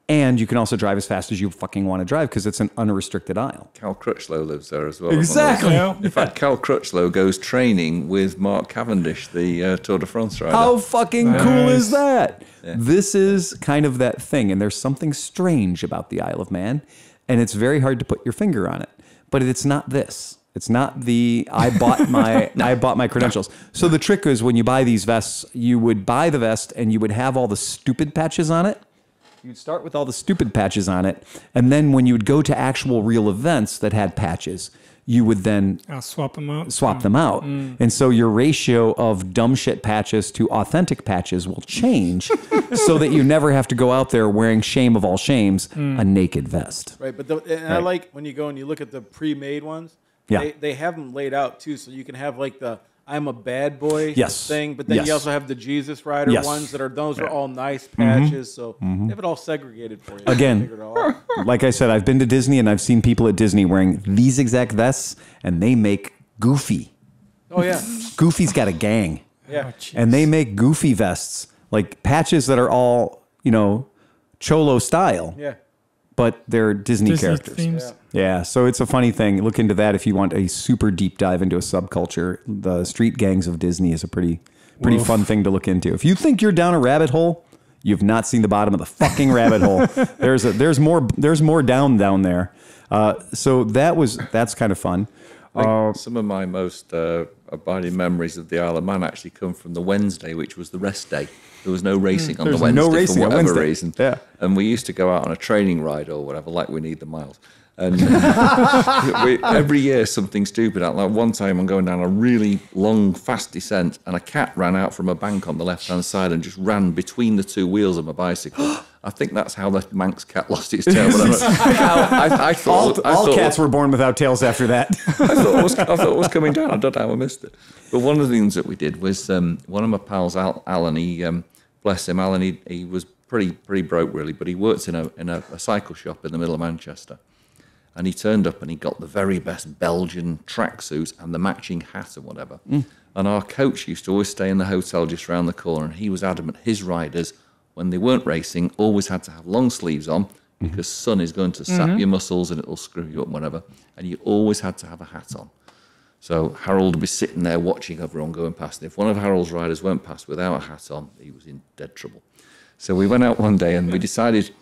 And you can also drive as fast as you fucking want to drive because it's an unrestricted isle. Cal Crutchlow lives there as well. Exactly. Yeah. In fact, Cal Crutchlow goes training with Mark Cavendish, the Tour de France rider. How fucking cool is that? This is kind of that thing. And there's something strange about the Isle of Man. And it's very hard to put your finger on it. But it's not this. It's not the I bought my credentials. So the trick is, when you buy these vests, you would buy the vest and you would have all the stupid patches on it. You'd start with all the stupid patches on it, and then when you would go to actual real events that had patches, you would then I'll swap them out. swap them out. And so your ratio of dumb shit patches to authentic patches will change so that you never have to go out there wearing, shame of all shames, a naked vest. Right, but I like when you go and you look at the pre-made ones. Yeah. They have them laid out too, so you can have like the I'm a bad boy Yes. thing, but then Yes. you also have the Jesus Rider Yes. ones that are are all nice patches. So they have it all segregated for you. Again. Figure it all out. Like I said, I've been to Disney and I've seen people at Disney wearing these exact vests, and they make Goofy. Oh yeah, Goofy's got a gang. yeah. And they make Goofy vests, like patches that are all, Cholo style, Yeah. but they're Disney Disney characters. themes. Yeah, so it's a funny thing. Look into that if you want a super deep dive into a subculture. The street gangs of Disney is a pretty fun thing to look into. If you think you're down a rabbit hole, you've not seen the bottom of the fucking rabbit hole. There's more down there. So that's kind of fun. Some of my most abiding memories of the Isle of Man actually come from the Wednesday, which was the rest day. There was no racing on the There's Wednesday no racing for on whatever Wednesday. reason. Yeah. And we used to go out on a training ride or whatever, like we need the miles. And every year something stupid. Like one time I'm going down a really long, fast descent, and a cat ran out from a bank on the left-hand side and just ran between the two wheels of my bicycle. I think that's how the Manx cat lost its tail. But I thought All cats were born without tails after that. I thought it was coming down. I don't know how I missed it. But one of the things that we did was one of my pals, Alan. He bless him, Alan. He was pretty broke really, but he worked in a cycle shop in the middle of Manchester. And he turned up and he got the very best Belgian tracksuit and the matching hat and whatever. And our coach used to always stay in the hotel just round the corner, and he was adamant his riders, when they weren't racing, always had to have long sleeves on because sun is going to sap your muscles and it'll screw you up, whatever. And you always had to have a hat on. So Harold would be sitting there watching everyone going past. And if one of Harold's riders went past without a hat on, he was in dead trouble. So we went out one day and we decided,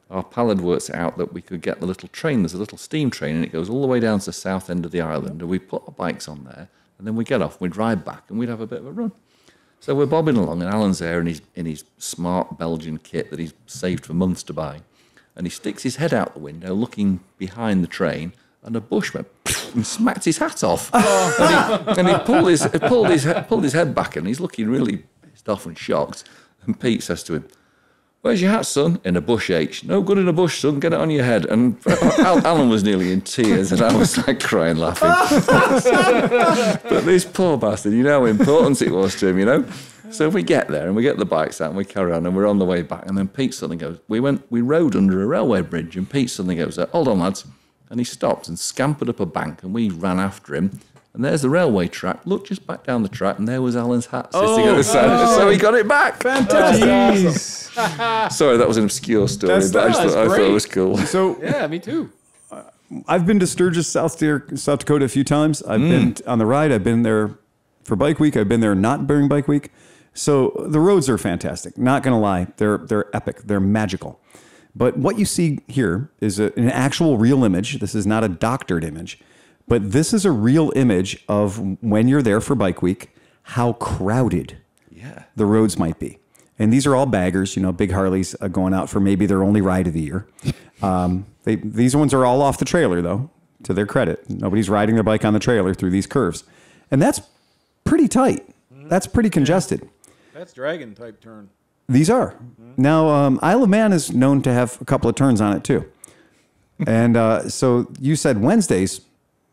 our pal had worked it out that we could get the little train. There's a little steam train and it goes all the way down to the south end of the island. And we put our bikes on there and then we get off, we'd ride back and we'd have a bit of a run. So we're bobbing along and Alan's there in his smart Belgian kit that he's saved for months to buy. And he sticks his head out the window looking behind the train, and a bush went and smacked his hat off. And he pulled his head back and he's looking really pissed off and shocked. And Pete says to him, "Where's your hat, son?" "In a bush, H." "No good in a bush, son. Get it on your head." And Alan was nearly in tears, and I was like crying, laughing. But this poor bastard, you know how important it was to him, So we get there and we get the bikes out and we carry on and we're on the way back. And then Pete suddenly goes, we rode under a railway bridge, and Pete suddenly goes, "Hold on, lads." And he stopped and scampered up a bank, and we ran after him. And there's the railway track. Look just back down the track, and there was Alan's hat sitting at the side. So he got it back. Fantastic. Sorry, that was an obscure story, That's but I thought it was cool. So Yeah, me too. I've been to Sturgis, South Dakota a few times. I've been on the ride. I've been there for Bike Week. I've been there not during Bike Week. So the roads are fantastic. Not going to lie. They're epic. They're magical. But what you see here is an actual real image. This is not a doctored image, but this is a real image of when you're there for Bike Week, how crowded the roads might be. And these are all baggers, big Harleys going out for maybe their only ride of the year. These ones are all off the trailer, though, to their credit. Nobody's riding their bike on the trailer through these curves. And that's pretty tight. That's pretty congested. That's dragon type turn. These are. Now, Isle of Man is known to have a couple of turns on it too. And so you said Wednesdays,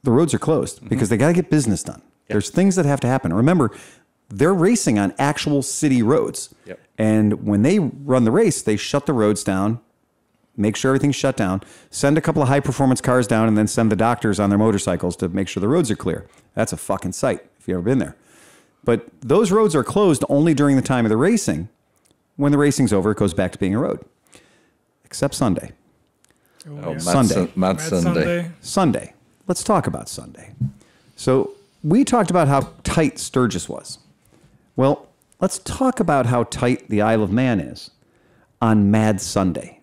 the roads are closed because they got to get business done. There's things that have to happen. Remember, they're racing on actual city roads. Yep. And when they run the race, they shut the roads down, make sure everything's shut down, send a couple of high-performance cars down, and then send the doctors on their motorcycles to make sure the roads are clear. That's a fucking sight if you've ever been there. But those roads are closed only during the time of the racing. When the racing's over, it goes back to being a road. Except Sunday. Oh, Sunday. Mad Sunday. Sunday. Let's talk about Sunday. So we talked about how tight Sturgis was. Well, let's talk about how tight the Isle of Man is on Mad Sunday.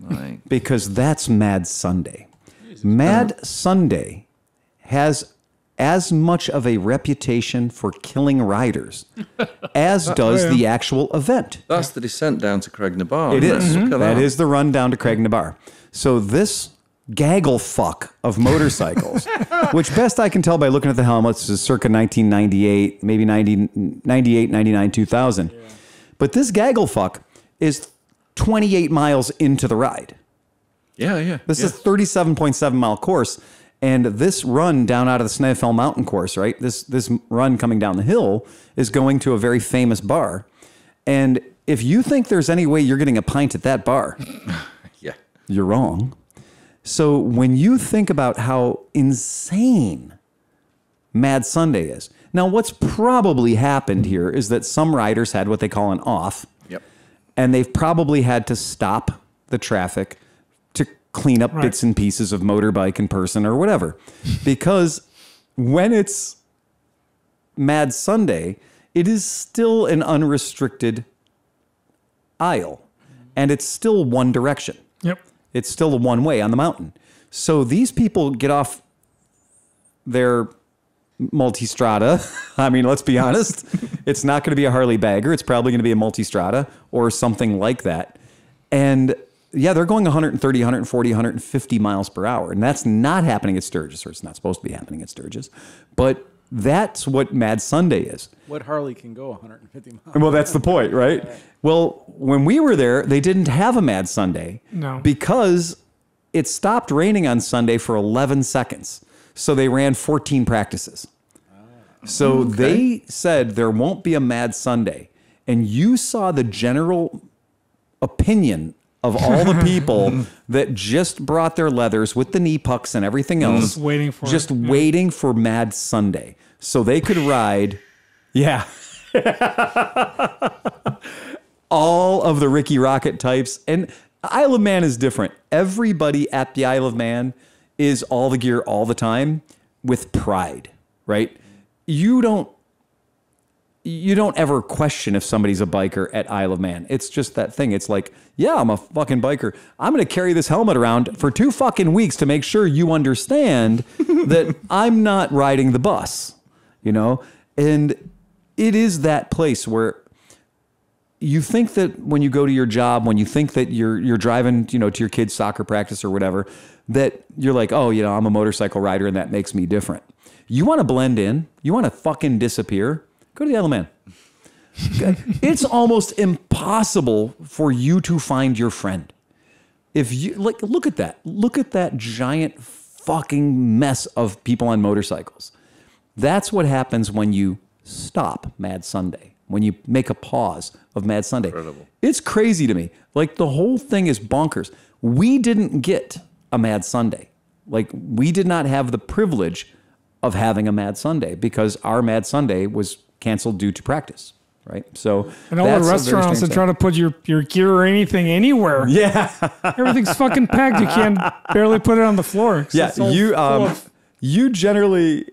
Right. Because that's Mad Sunday. Mad Sunday has as much of a reputation for killing riders as does the actual event. That's the descent down to Craignabar. It is. Look at That is the run down to Craignabar. So this gaggle fuck of motorcycles, which best I can tell by looking at the helmets is circa 1998, maybe 98, 99, 2000. Yeah. But this gaggle fuck is 28 miles into the ride. Yeah. This is a 37.7 mile course. And this run down out of the Snæfell mountain course, right? This run coming down the hill is going to a very famous bar. And if you think there's any way you're getting a pint at that bar, Yeah. you're wrong. So when you think about how insane Mad Sunday is, now what's probably happened here is that some riders had what they call an off. Yep. And they've probably had to stop the traffic to clean up bits and pieces of motorbike and person or whatever. Because when it's Mad Sunday, it is still an unrestricted aisle. And it's still one direction. Yep. It's still a one way on the mountain. So these people get off their multistrada. I mean, let's be honest. It's not going to be a Harley bagger. It's probably going to be a multistrada or something like that. And yeah, they're going 130, 140, 150 miles per hour. And that's not happening at Sturgis, or it's not supposed to be happening at Sturgis. But that's what Mad Sunday is. What Harley can go 150 miles? Well, that's the point, right? Well, when we were there, they didn't have a Mad Sunday. No. Because it stopped raining on Sunday for 11 seconds. So they ran 14 practices. So they said there won't be a Mad Sunday. And you saw the general opinion of all the people that just brought their leathers with the knee pucks and everything else. Just waiting for Mad Sunday. So they could ride. Yeah. All of the Ricky Rocket types. And Isle of Man is different. Everybody at the Isle of Man is all the gear all the time with pride, right? You don't ever question if somebody's a biker at Isle of Man. It's just that thing. It's like, yeah, I'm a fucking biker. I'm going to carry this helmet around for 2 fucking weeks to make sure you understand that I'm not riding the bus, you know? And it is that place where you think that when you go to your job, when you think that you're driving, you know, to your kid's soccer practice or whatever, that you're like, oh, you know, I'm a motorcycle rider and that makes me different. You want to blend in, you want to fucking disappear, go to the Isle of Man. It's almost impossible for you to find your friend. If you like, look at that giant fucking mess of people on motorcycles. That's what happens when you stop Mad Sunday, when you make a pause of Mad Sunday. Incredible. It's crazy to me. Like, the whole thing is bonkers. We didn't get a Mad Sunday. Like, we did not have the privilege of having a Mad Sunday because our Mad Sunday was canceled due to practice, right? So, and all the restaurants that try to put your gear or anything anywhere. Yeah. Everything's fucking packed. You can't barely put it on the floor. Yeah, you generally,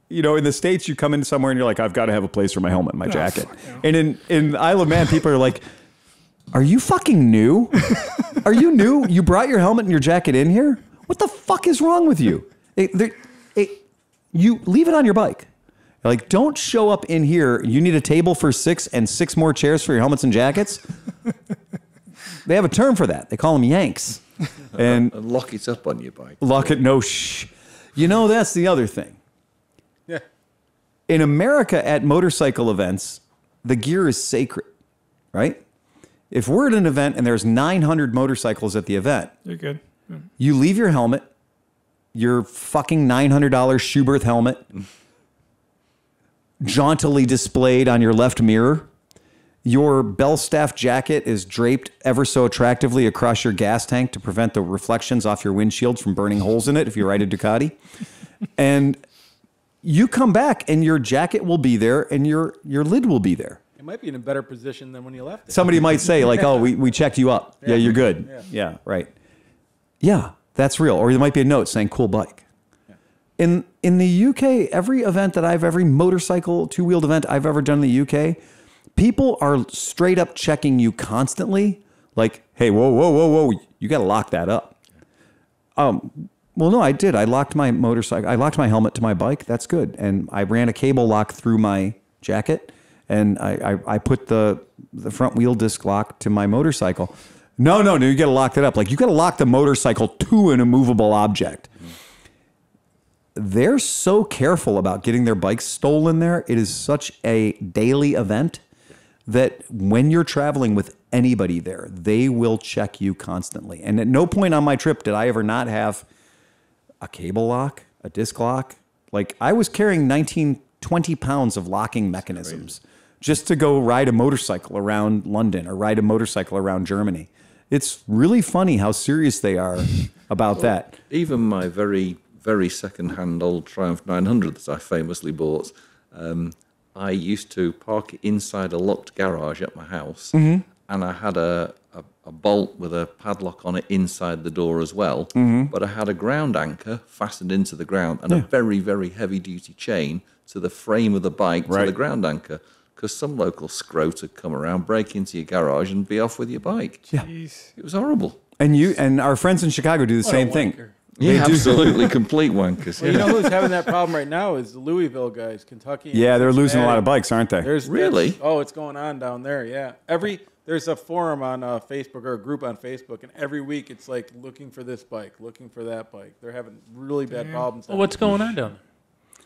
you know, in the States, you come in somewhere and you're like, I've got to have a place for my helmet and my jacket. And in Isle of Man, people are like, are you fucking new? Are you new? You brought your helmet and your jacket in here? What the fuck is wrong with you? You leave it on your bike. Like, don't show up in here. You need a table for 6 and 6 more chairs for your helmets and jackets. They have a term for that. They call them Yanks. And lock it up on your bike. Lock it. No, shh. You know, that's the other thing. Yeah. In America, at motorcycle events, the gear is sacred, right? If we're at an event and there's 900 motorcycles at the event, You're good. you leave your helmet, your fucking $900 Schuberth helmet, jauntily displayed on your left mirror. Your Bellstaff jacket is draped ever so attractively across your gas tank to prevent the reflections off your windshield from burning holes in it if you ride a Ducati. And you come back and your jacket will be there and your lid will be there. It might be in a better position than when you left it. Somebody might say like, oh, we checked you up. Yeah, you're good. Yeah, right. Yeah, that's real. Or there might be a note saying cool bike. In the UK, every motorcycle two-wheeled event I've ever done in the UK, people are straight up checking you constantly. Like, hey, whoa, you got to lock that up. Well, no, I did. I locked my motorcycle. I locked my helmet to my bike. That's good. And I ran a cable lock through my jacket, and I put the front wheel disc lock to my motorcycle. No, you got to lock that up. Like, you got to lock the motorcycle to an immovable object. They're so careful about getting their bikes stolen there. It is such a daily event that when you're traveling with anybody there, they will check you constantly. And at no point on my trip did I ever not have a cable lock, a disc lock. Like, I was carrying 20 pounds of locking mechanisms just to go ride a motorcycle around London or ride a motorcycle around Germany. It's really funny how serious they are about that. Even my very, very second-hand old Triumph 900 that I famously bought, I used to park it inside a locked garage at my house, and I had a bolt with a padlock on it inside the door as well, but I had a ground anchor fastened into the ground and a very, very heavy-duty chain to the frame of the bike to the ground anchor, because some local scrote would come around, break into your garage and be off with your bike. Yeah. It was horrible. And our friends in Chicago do the same thing. Yeah, absolutely complete wankers. Well, you know who's having that problem right now is the Louisville guys, Kentucky. Yeah, they're losing a lot of bikes, aren't they? Really? It's going on down there. Yeah, there's a forum on Facebook or a group on Facebook, and every week it's like looking for this bike, looking for that bike. They're having really bad problems. Well, what's going on down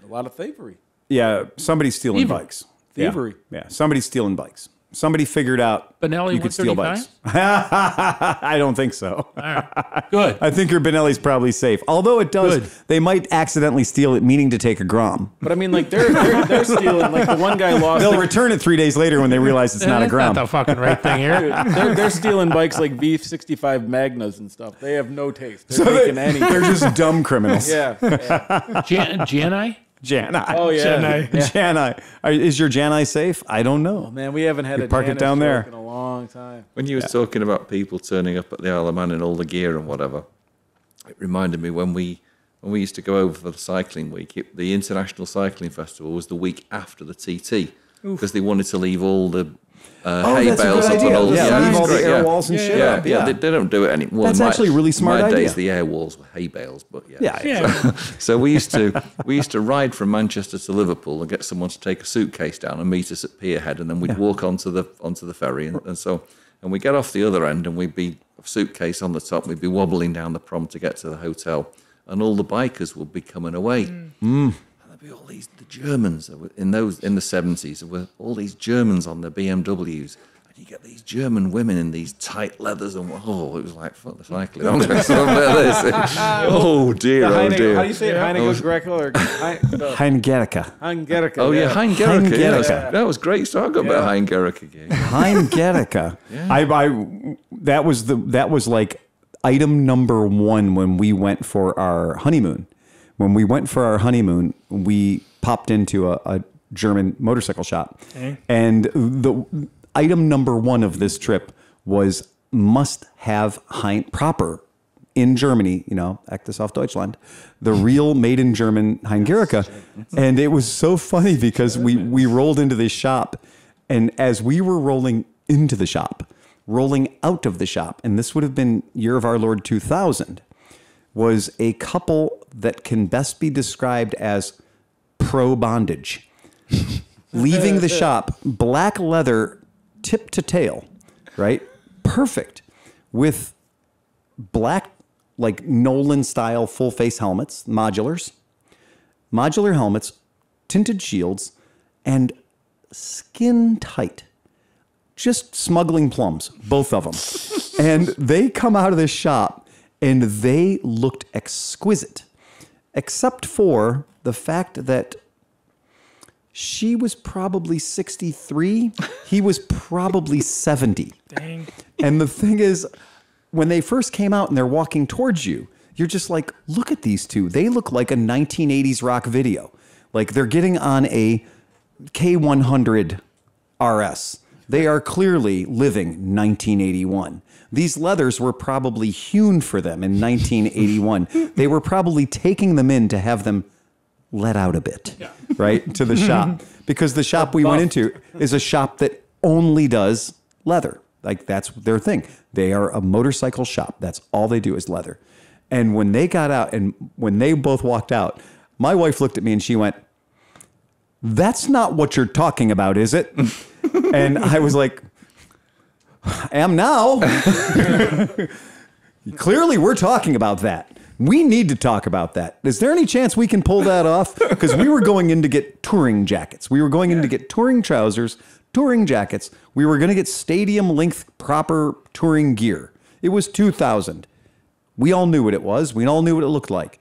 there? A lot of thievery. Yeah, somebody's stealing bikes. Thievery. Yeah, somebody's stealing bikes. Somebody figured out Benelli you could steal 135? bikes. I don't think so. All right. Good. I think your Benelli's probably safe. Although it does, Good. they might accidentally steal it, meaning to take a Grom. But I mean, like they're stealing. Like the one guy lost. They'll return it 3 days later when they realize it's not a That's Grom. not the fucking right thing here. They're stealing bikes like V65 Magnas and stuff. They have no taste. They're taking anything. They're just dumb criminals. Yeah. Janai? Janai. Oh yeah. Chennai. Janai. Is your Janai safe? I don't know. Man, we haven't had a park it Janus down there. joke in a long time. When you were talking about people turning up at the Isle of Man in all the gear and whatever, it reminded me when we used to go over for the cycling week, the International Cycling Festival was the week after the TT, because they wanted to leave all the hay that's a bales good up on idea. all the Yeah, leave all the great, air yeah. walls and shit Yeah, up. yeah, they don't do it anymore. That's actually a really smart my idea. days, the air walls were hay bales, but yeah. Yeah. So we used to ride from Manchester to Liverpool and get someone to take a suitcase down and meet us at Pierhead, and then we'd walk onto the ferry, and we get off the other end, and we'd be a suitcase on the top. We'd be wobbling down the prom to get to the hotel, and all the bikers would be coming away. And there'd be all the Germans that were in the 70s. There were all these Germans on their BMWs. You get these German women in these tight leathers, and it was like, fuck the cycling. I'm going to talk about this. Oh dear, How oh dear. do you say it? Heineken Greco or Heingericke. Heingericke? Oh yeah, Heingericke. Heingericke. Yeah. That was great. So I got about Heingericke again. Heingericke. That was like item number one when we went for our honeymoon. When we went for our honeymoon, we popped into a German motorcycle shop, and the item number one of this trip was must have proper in Germany, Echtes auf Deutschland, the real made in German Heingericke. And it was so funny because we rolled into this shop, and as we were rolling into the shop, rolling out of the shop, and this would have been year of our Lord 2000, was a couple that can best be described as pro bondage. Leaving the shop, black leather, tip to tail, right? Perfect. With black, like Nolan style full face helmets, modular helmets, tinted shields, and skin tight. Just smuggling plums, both of them. And they come out of this shop and they looked exquisite, except for the fact that she was probably 63. He was probably 70. Dang. And the thing is, when they first came out and they're walking towards you, you're just like, look at these two. They look like a 1980s rock video. Like they're getting on a K100 RS. They are clearly living 1981. These leathers were probably hewn for them in 1981. They were probably taking them in to have them let out a bit, right, to the shop. Because the shop we went into is a shop that only does leather. Like that's their thing. They are a motorcycle shop. That's all they do is leather. And when they got out and when they both walked out, my wife looked at me and she went, "That's not what you're talking about, is it?" And I was like, "I am now." Clearly, we're talking about that. We need to talk about that. Is there any chance we can pull that off? Because we were going in to get touring jackets. We were going in to get touring trousers, touring jackets. We were going to get stadium length proper touring gear. It was $2,000. We all knew what it was. We all knew what it looked like.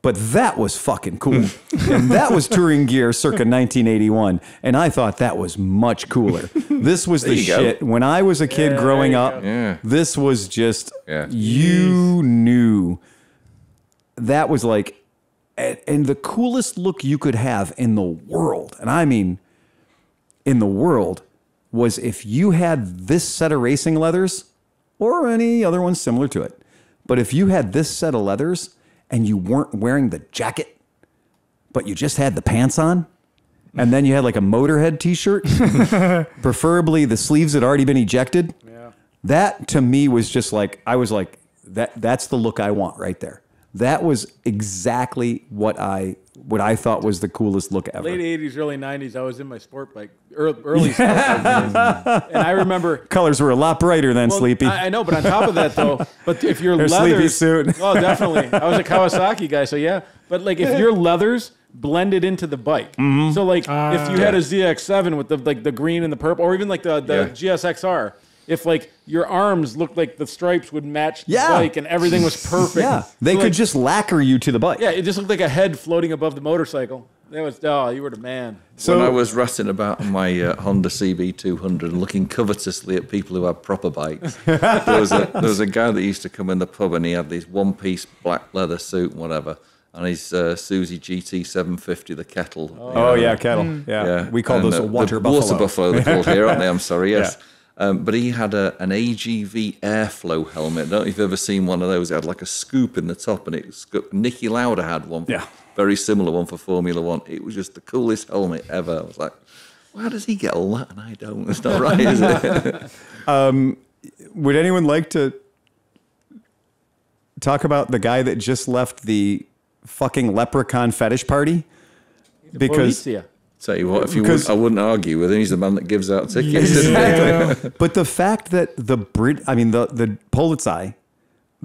But that was fucking cool. And that was touring gear circa 1981. And I thought that was much cooler. This was the shit. When I was a kid growing up, this was just, you knew. That was like, and the coolest look you could have in the world, and I mean in the world, was if you had this set of racing leathers or any other one similar to it. But if you had this set of leathers and you weren't wearing the jacket, but you just had the pants on, and then you had like a Motorhead t-shirt, preferably the sleeves had already been ejected. Yeah. That to me was just like, I was like, that's the look I want right there. That was exactly what I thought was the coolest look ever. Late 80s, early 90s, I was in my sport bike, early sport bike. And I remember... Colors were a lot brighter than Sleepy. I know, but on top of that, though, but if your leathers... Sleepy suit. Oh, definitely. I was a Kawasaki guy, so yeah. But like if your leathers blended into the bike. Mm-hmm. So like if you had a ZX7 with the green and the purple, or even like the GSXR, if like your arms looked like the stripes would match the bike and everything was perfect. Yeah, they could just lacquer you to the bike. Yeah, it just looked like a head floating above the motorcycle. That was, you were the man. So when I was ratting about on my Honda CB200 and looking covetously at people who had proper bikes, there was a guy that used to come in the pub and he had this one-piece black leather suit and whatever, and his Suzuki GT 750, the kettle. Kettle. Yeah. We call those a water buffalo. Water buffalo, they're called here, aren't they? I'm sorry, yes. Yeah. But he had an AGV airflow helmet. I don't know if you've ever seen one of those. It had like a scoop in the top, and Nicky Lauda had one. Very similar one for Formula One. It was just the coolest helmet ever. I was like, well, how does he get all that and I don't? It's not right, is it? Would anyone like to talk about the guy that just left the fucking leprechaun fetish party? Because tell you what, I wouldn't argue with him. He's the man that gives out tickets. Exactly. But the fact that the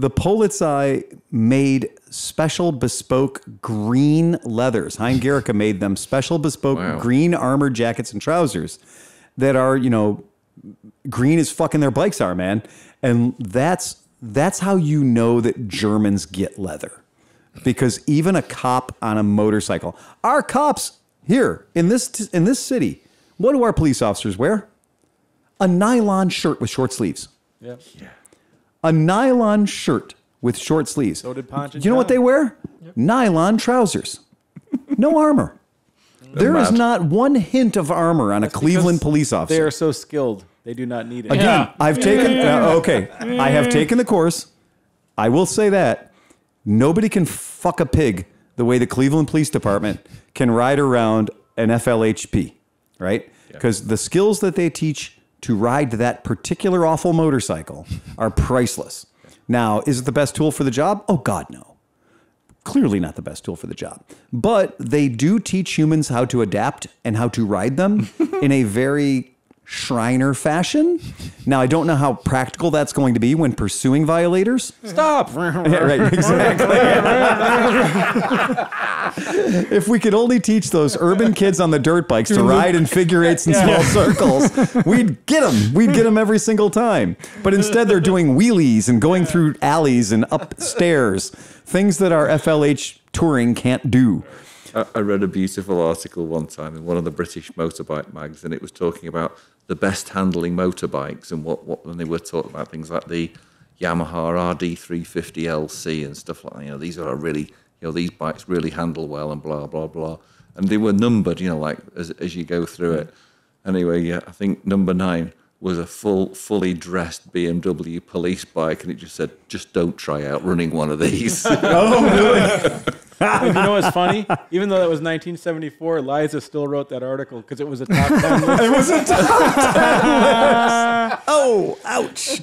Polizei made special bespoke green leathers. Hein Gericke made them special bespoke green armored jackets and trousers that are, green as fucking their bikes are, man. And that's how you know that Germans get leather. Because even a cop on a motorcycle, our cops here in this city, what do our police officers wear? A nylon shirt with short sleeves. Yeah. A nylon shirt with short sleeves. So did Ponch and You know what they wear? Yep. Nylon trousers. No armor. There is not one hint of armor on a Cleveland police officer. They are so skilled. They do not need it. Again, I've taken... I have taken the course. I will say that. Nobody can fuck a pig the way the Cleveland Police Department can ride around an FLHP, right? Because the skills that they teach to ride that particular awful motorcycle are priceless. Now, is it the best tool for the job? Oh, God, no. Clearly not the best tool for the job. But they do teach humans how to adapt and how to ride them in a very Shriner fashion. Now, I don't know how practical that's going to be when pursuing violators. Stop. Yeah, right, exactly. If we could only teach those urban kids on the dirt bikes to ride in figure eights and small circles, we'd get them. We'd get them every single time. But instead, they're doing wheelies and going through alleys and upstairs, things that our FLH touring can't do. I read a beautiful article one time in one of the British motorbike mags, and it was talking about the best handling motorbikes and and they were talking about things like the Yamaha RD350LC and stuff like that. You know, these are really, these bikes really handle well and blah, blah, blah. And they were numbered, like as you go through it. Anyway, yeah, I think number 9 was a fully dressed BMW police bike, and it just said, just don't try out running one of these. Oh, really? And you know what's funny? Even though that was 1974, Liza still wrote that article because it was a top 10 list. It was a top 10 list. Oh, ouch.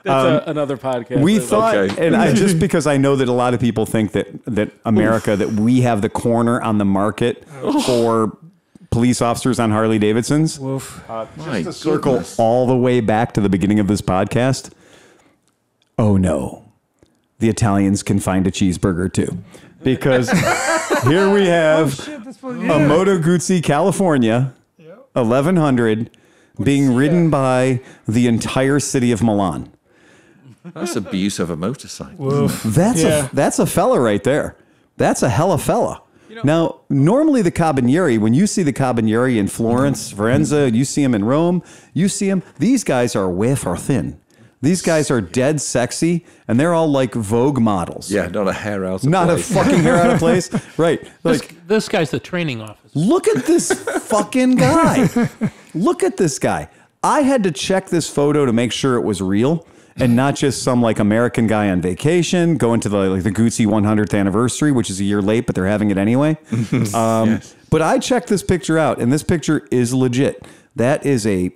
That's another podcast. We thought, Okay. and just because I know that a lot of people think that America, that we have the corner on the market for police officers on Harley Davidsons. My to Circle goodness. all the way back to the beginning of this podcast. Oh no, the Italians can find a cheeseburger too. Because here we have a Moto Guzzi California 1100 being ridden by the entire city of Milan. That's abuse of a motorcycle. That's a fella right there. That's a hella fella. Now, normally the Caballerieri, when you see the Caballerieri in Florence, Firenze, you see them in Rome, you see them, these guys are wafer thin. These guys are dead sexy, and they're all like Vogue models. Yeah, not a hair out of Not place. a fucking hair out of place. Right. Like, This guy's the training officer. look at this fucking guy. Look at this guy. I had to check this photo to make sure it was real and not just some like American guy on vacation going to the Guzzi 100th anniversary, which is a year late, but they're having it anyway. Yes. But I checked this picture out, and this picture is legit. That is a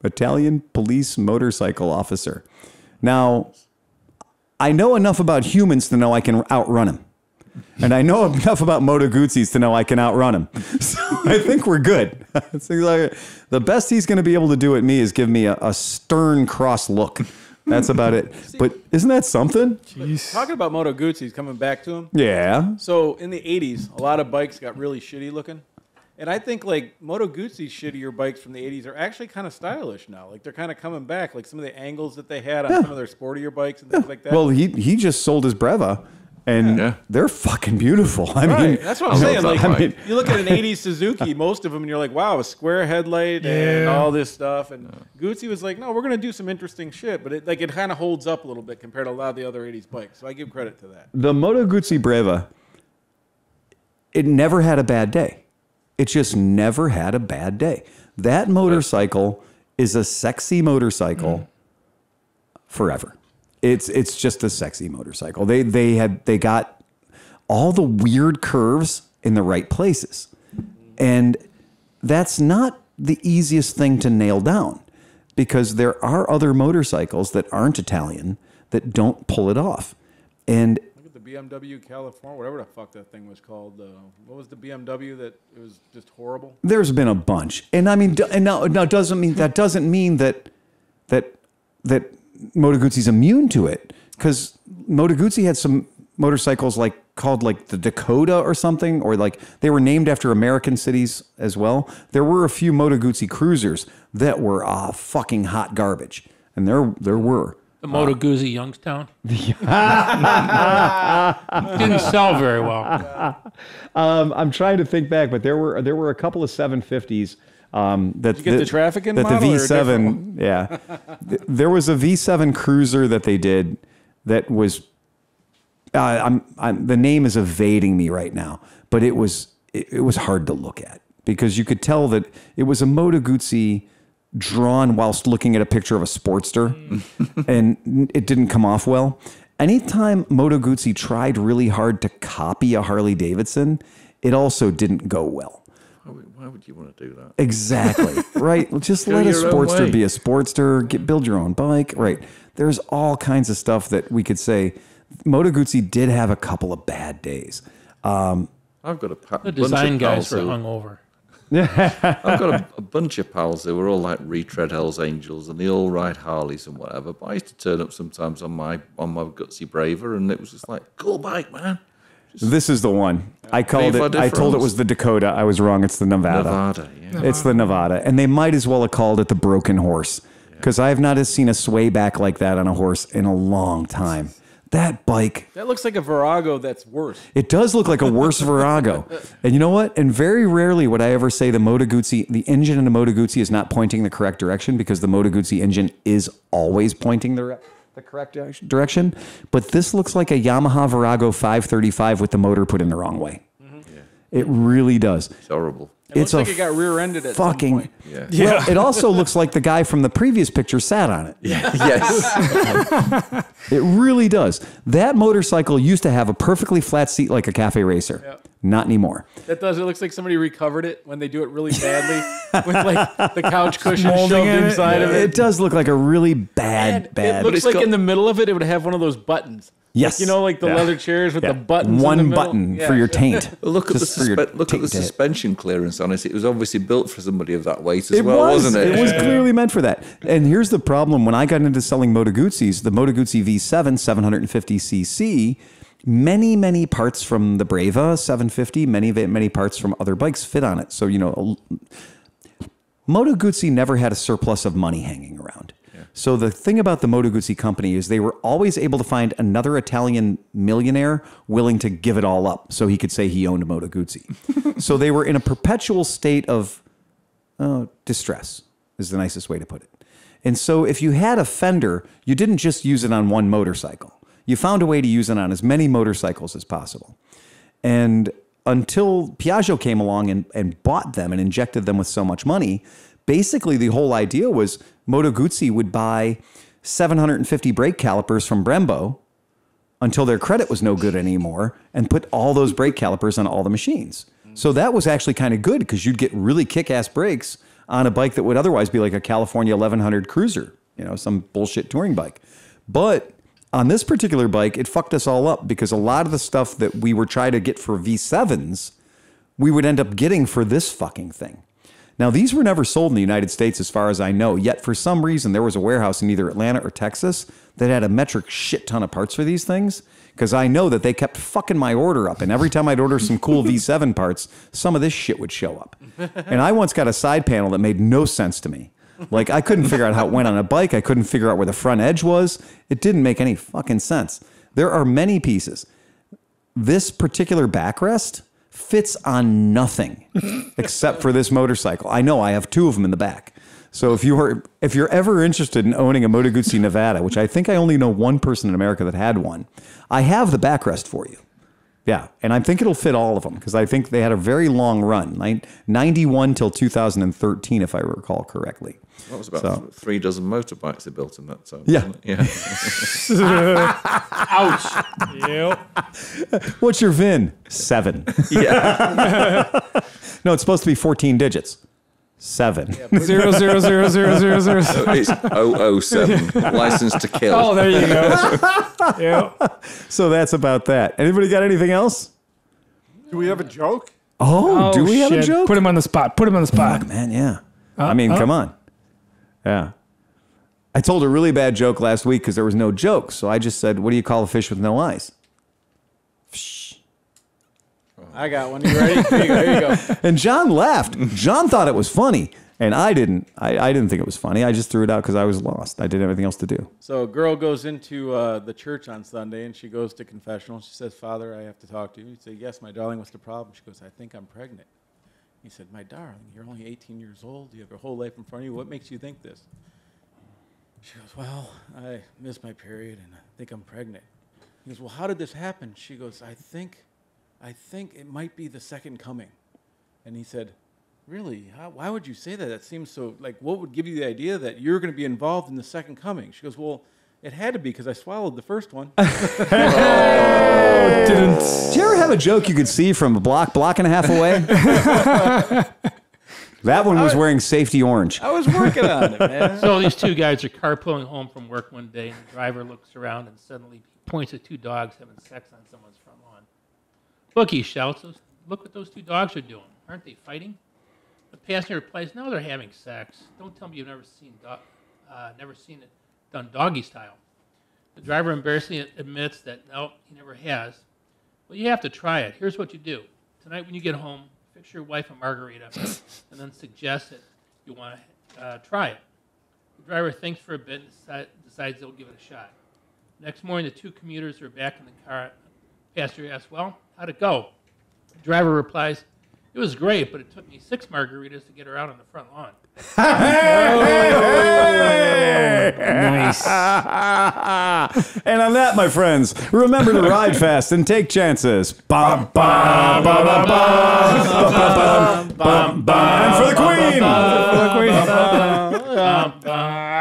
Italian police motorcycle officer. Now, I know enough about humans to know I can outrun him. And I know enough about Moto Guzzis to know I can outrun him. So I think we're good. It's like the best he's going to be able to do at me is give me a stern cross look. That's about it. But isn't that something? Talking about Moto Guzzi's, coming back to him. Yeah. So in the 80s, a lot of bikes got really shitty looking. And I think like Moto Guzzi's shittier bikes from the 80s are actually kind of stylish now. Like they're kind of coming back. Like some of the angles that they had on some of their sportier bikes and things like that. Well, he just sold his Breva, and they're fucking beautiful. I mean, that's what I'm saying. Like, I mean, you look at an 80s Suzuki, most of them, and you're like, wow, a square headlight and all this stuff. And Guzzi was like, no, we're going to do some interesting shit. But it kind of holds up a little bit compared to a lot of the other 80s bikes. So I give credit to that. the Moto Guzzi Breva, it never had a bad day. It just never had a bad day. That motorcycle is a sexy motorcycle forever. It's just a sexy motorcycle. They got all the weird curves in the right places. And that's not the easiest thing to nail down, because there are other motorcycles that aren't Italian that don't pull it off. And Look at the BMW California, whatever the fuck that thing was called. What was the BMW that it was just horrible? there's been a bunch. And I mean, and now doesn't mean that Moto Guzzi's immune to it, because Moto Guzzi had some motorcycles called the Dakota or something, or they were named after American cities as well. There were a few Moto Guzzi cruisers that were fucking hot garbage, and there were. The Moto Guzzi Youngstown. Didn't sell very well. I'm trying to think back, but there were a couple of 750s. Did you get the trafficking that the model or a different V7? Yeah, there was a V7 cruiser that they did that was. The name is evading me right now, but it was hard to look at, because you could tell that it was a Moto Guzzi drawn whilst looking at a picture of a Sportster, and it didn't come off well. Anytime Moto Guzzi tried really hard to copy a Harley Davidson, it also didn't go well. Why would you want to do that? Exactly. Right. Just Go let a your own Sportster way. be a Sportster. Build your own bike. Right. There's all kinds of stuff that we could say. Moto Guzzi did have a couple of bad days. I've got a The design guys were hungover. I've got a bunch of pals who were all like retread Hells Angels, and they all ride Harleys and whatever. But I used to turn up sometimes on my Gutsy Braver, and it was just like, cool bike, man. This is the one. I called Viva it. I told it difference. was the Dakota. I was wrong. It's the Nevada. Nevada, yeah. It's the Nevada, and they might as well have called it the Broken Horse, because I have not seen a sway back like that on a horse in a long time. That bike, That looks like a Virago that's worse. it does look like a worse Virago. And you know what? And very rarely would I ever say the Moto Guzzi, the engine in the Moto Guzzi is not pointing the correct direction, because the Moto Guzzi engine is always pointing the correct direction. But this looks like a Yamaha Virago 535 with the motor put in the wrong way. It really does. It's horrible. It looks like it got rear-ended at fucking some point. Yeah. Well, it also looks like the guy from the previous picture sat on it. Yes. It really does. That motorcycle used to have a perfectly flat seat like a cafe racer. Yep. Not anymore. That does. It looks like somebody recovered it when they do it really badly with like the couch cushion Molding shoved in it. inside of it. It does look like a really bad. It looks it's like got- in the middle of it, it would have one of those buttons. Yes. Like, you know, like the Yeah. leather chairs with Yeah. the buttons. in the One middle. button Yeah. for your taint. Look at Just for your look at the taint dip. suspension clearance on it. It was obviously built for somebody of that weight as It well, was. wasn't it? It was clearly meant for that. And here's the problem. When I got into selling Moto Guzzis, the Moto Guzzi V7 750cc, many parts from the Brava 750, many parts from other bikes fit on it. So, you know, Moto Guzzi never had a surplus of money hanging around. So the thing about the Moto Guzzi company is they were always able to find another Italian millionaire willing to give it all up so he could say he owned a Moto Guzzi. So they were in a perpetual state of distress, is the nicest way to put it. And so if you had a fender, you didn't just use it on one motorcycle. You found a way to use it on as many motorcycles as possible. And until Piaggio came along and bought them and injected them with so much money, basically the whole idea was Moto Guzzi would buy 750 brake calipers from Brembo until their credit was no good anymore and put all those brake calipers on all the machines. So that was actually kind of good, because you'd get really kick-ass brakes on a bike that would otherwise be like a California 1100 Cruiser, you know, some bullshit touring bike. But on this particular bike, it fucked us all up, because a lot of the stuff that we were trying to get for V7s, we would end up getting for this fucking thing. Now, these were never sold in the United States as far as I know, yet for some reason there was a warehouse in either Atlanta or Texas that had a metric shit ton of parts for these things, because I know that they kept fucking my order up, and every time I'd order some cool V7 parts, some of this shit would show up. And I once got a side panel that made no sense to me. Like, I couldn't figure out how it went on a bike. I couldn't figure out where the front edge was. It didn't make any fucking sense. There are many pieces. This particular backrest fits on nothing except for this motorcycle. I know I have two of them in the back. So if you're ever interested in owning a Moto Guzzi Nevada, which I think I only know one person in America that had one, I have the backrest for you. Yeah, and I think it'll fit all of them, because I think they had a very long run, 91 till 2013, if I recall correctly. That was about 3 dozen motorbikes they built in that time. Yeah. wasn't it? Yeah. Ouch. Yep. What's your VIN? 7. Yeah. No, it's supposed to be 14 digits. 7. 0 0 0 0 0 0. It's 007, license to kill. Oh, there you go. Yep. So that's about that. Anybody got anything else? Do we have a joke? Oh, do we have a shit. joke? Put him on the spot. Put him on the spot. Fuck, man, yeah. I mean, come on. Yeah. I told a really bad joke last week because there was no joke. So I just said, what do you call a fish with no eyes? I got one. You ready? There you go. And John laughed. John thought it was funny. And I didn't. I didn't think it was funny. I just threw it out because I was lost. I didn't have anything else to do. So a girl goes into the church on Sunday, and she goes to confessional. She says, "Father, I have to talk to you." He said, "Yes, my darling, what's the problem?" She goes, "I think I'm pregnant." He said, "My darling, you're only 18 years old. You have your whole life in front of you. What makes you think this?" She goes, "Well, I missed my period, and I think I'm pregnant." He goes, "Well, how did this happen?" She goes, I think it might be the second coming." And he said, "Really? Why would you say that? That seems so, like, what would give you the idea that you're going to be involved in the second coming?" She goes, "Well, it had to be because I swallowed the first one." Didn't. Did you ever have a joke you could see from a block and a half away? That one was wearing safety orange. I was working on it, man. So these two guys are carpooling home from work one day, and the driver looks around and suddenly points at two dogs having sex on someone's front lawn. "Look," he shouts, "look what those two dogs are doing. Aren't they fighting?" The passenger replies, "No, they're having sex. Don't tell me you've never seen it done doggy style." The driver embarrassingly admits that no, he never has. Well, you have to try it. Here's what you do. Tonight when you get home, fix your wife a margarita and then suggest that you want to try it. The driver thinks for a bit and decides they'll give it a shot. Next morning, the two commuters are back in the car. Passenger asks, "Well, how'd it go?" The driver replies, "It was great, but it took me 6 margaritas to get her out on the front lawn." Nice. And on that, my friends, remember to ride fast and take chances. Bum, bum, bum, bum, bum, bum, bum, bum, bum. And for the Queen! For the Queen. Bum, bum.